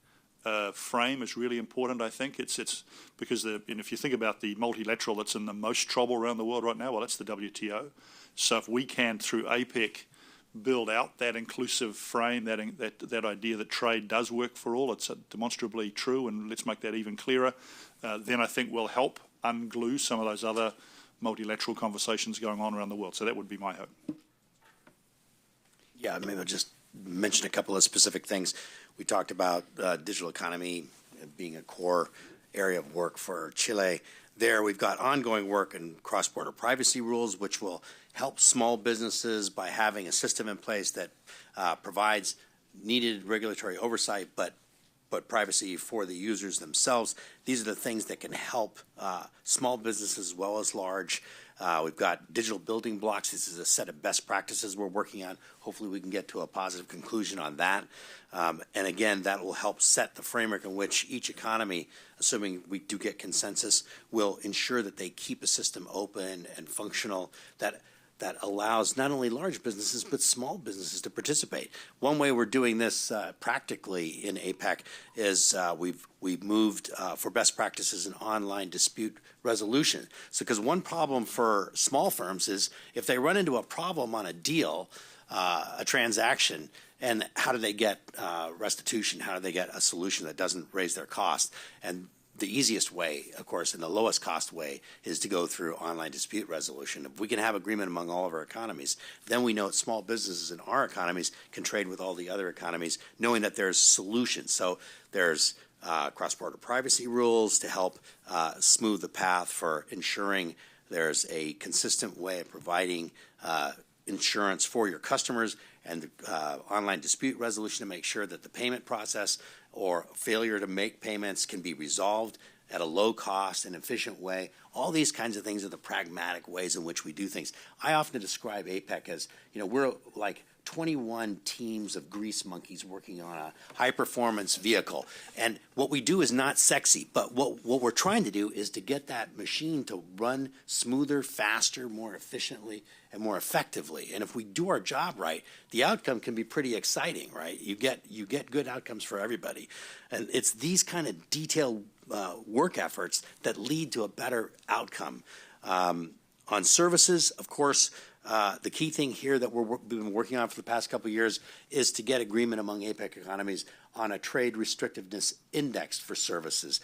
frame is really important, I think. It's because if you think about the multilateral that's in the most trouble around the world right now, well, that's the WTO. So if we can, through APEC, build out that inclusive frame, that idea that trade does work for all, it's demonstrably true, and let's make that even clearer, then I think we'll help unglue some of those other multilateral conversations going on around the world. So that would be my hope. Yeah, maybe I'll just mention a couple of specific things. We talked about digital economy being a core area of work for Chile. There we've got ongoing work in cross-border privacy rules, which will help small businesses by having a system in place that provides needed regulatory oversight, but privacy for the users themselves. These are the things that can help small businesses as well as large. We've got digital building blocks. This is a set of best practices we're working on. Hopefully we can get to a positive conclusion on that. And again, that will help set the framework in which each economy, assuming we do get consensus, will ensure that they keep a system open and functional that allows not only large businesses but small businesses to participate. One way we're doing this practically in APEC is we've moved for best practices in online dispute resolution. So because one problem for small firms is if they run into a problem on a deal, a transaction, and how do they get restitution? How do they get a solution that doesn't raise their cost? And the easiest way, of course, and the lowest cost way is to go through online dispute resolution. If we can have agreement among all of our economies, then we know that small businesses in our economies can trade with all the other economies, knowing that there's solutions. So there's cross-border privacy rules to help smooth the path for ensuring there's a consistent way of providing insurance for your customers, and online dispute resolution to make sure that the payment process or failure to make payments can be resolved at a low cost and efficient way. All these kinds of things are the pragmatic ways in which we do things. I often describe APEC as, we're like 21 teams of grease monkeys working on a high-performance vehicle. And what we do is not sexy, but what we're trying to do is to get that machine to run smoother, faster, more efficiently, and more effectively. And if we do our job right, the outcome can be pretty exciting, right? You get good outcomes for everybody. And it's these kind of detailed work efforts that lead to a better outcome. On services, of course, the key thing here that we've been working on for the past couple of years is to get agreement among APEC economies on a trade restrictiveness index for services,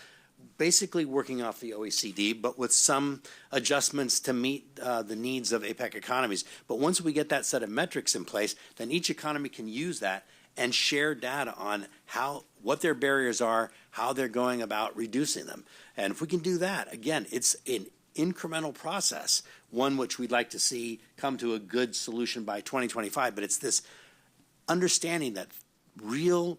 basically working off the OECD, but with some adjustments to meet the needs of APEC economies. But once we get that set of metrics in place, then each economy can use that and share data on what their barriers are, how they're going about reducing them. And if we can do that, again, it's an incremental process, one which we'd like to see come to a good solution by 2025, but it's this understanding that real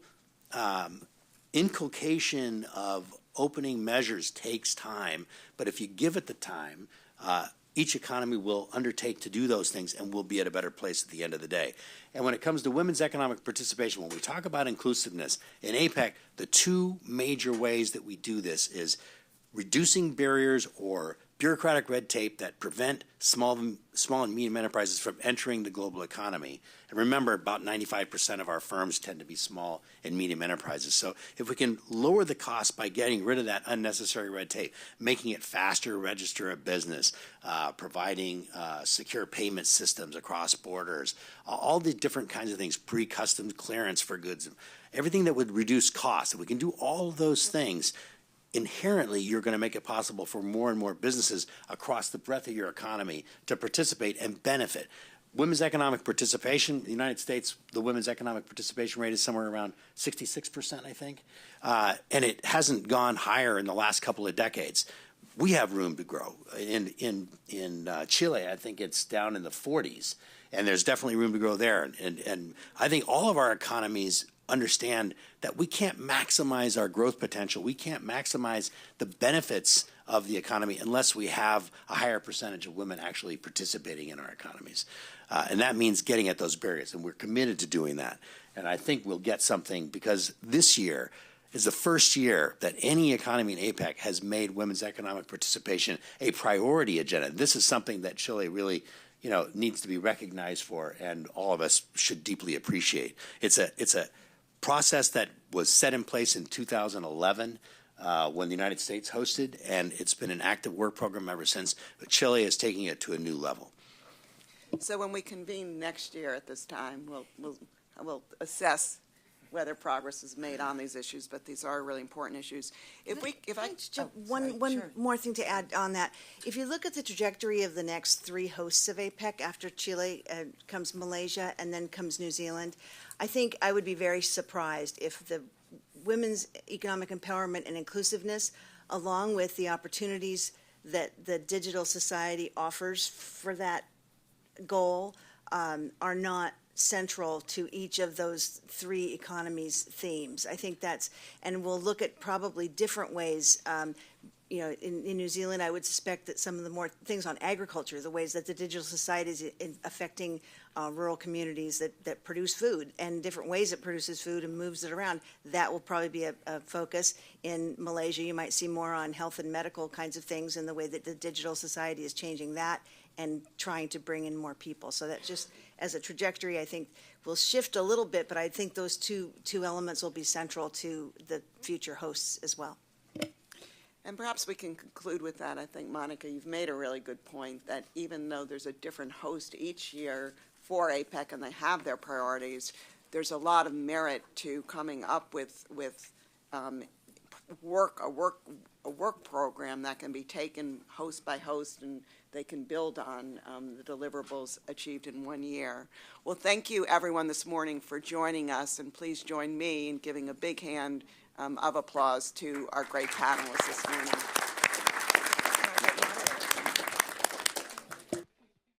inculcation of opening measures takes time, but if you give it the time, each economy will undertake to do those things and we'll be at a better place at the end of the day. And when it comes to women's economic participation, when we talk about inclusiveness, in APEC, the two major ways that we do this is reducing barriers or bureaucratic red tape that prevent small and medium enterprises from entering the global economy. And remember, about 95% of our firms tend to be small and medium enterprises. So if we can lower the cost by getting rid of that unnecessary red tape, making it faster to register a business, providing secure payment systems across borders, all the different kinds of things, pre-customs clearance for goods, everything that would reduce costs, if we can do all of those things, inherently, you're going to make it possible for more and more businesses across the breadth of your economy to participate and benefit. Women's economic participation, in the United States, the women's economic participation rate is somewhere around 66%, I think, and it hasn't gone higher in the last couple of decades. We have room to grow. In Chile, I think it's down in the 40s, and there's definitely room to grow there. And I think all of our economies understand that we can't maximize our growth potential. We can't maximize the benefits of the economy unless we have a higher percentage of women actually participating in our economies. And that means getting at those barriers, and we're committed to doing that. And I think we'll get something because this year is the first year that any economy in APEC has made women's economic participation a priority agenda. This is something that Chile really needs to be recognized for, and all of us should deeply appreciate. It's a process that was set in place in 2011 when the United States hosted, and it's been an active work program ever since, but Chile is taking it to a new level. So when we convene next year at this time, we'll assess whether progress is made on these issues, but these are really important issues. One more thing to add on that. If you look at the trajectory of the next three hosts of APEC, after Chile comes Malaysia and then comes New Zealand, I think I would be very surprised if the women's economic empowerment and inclusiveness, along with the opportunities that the digital society offers for that goal, are not central to each of those three economies' themes. I think and we'll look at probably different ways. In New Zealand, I would suspect that some of the more things on agriculture, the ways that the digital society is affecting rural communities that produce food and different ways it produces food and moves it around, that will probably be a focus. In Malaysia, you might see more on health and medical kinds of things and the way that the digital society is changing that and trying to bring in more people. So that just as a trajectory, I think will shift a little bit, but I think those two elements will be central to the future hosts as well. And perhaps we can conclude with that. I think, Monica, you've made a really good point that even though there's a different host each year for APEC and they have their priorities, there's a lot of merit to coming up with a work program that can be taken host by host, and they can build on the deliverables achieved in 1 year. Well, thank you, everyone, this morning for joining us, and please join me in giving a big hand of applause to our great panelists this morning.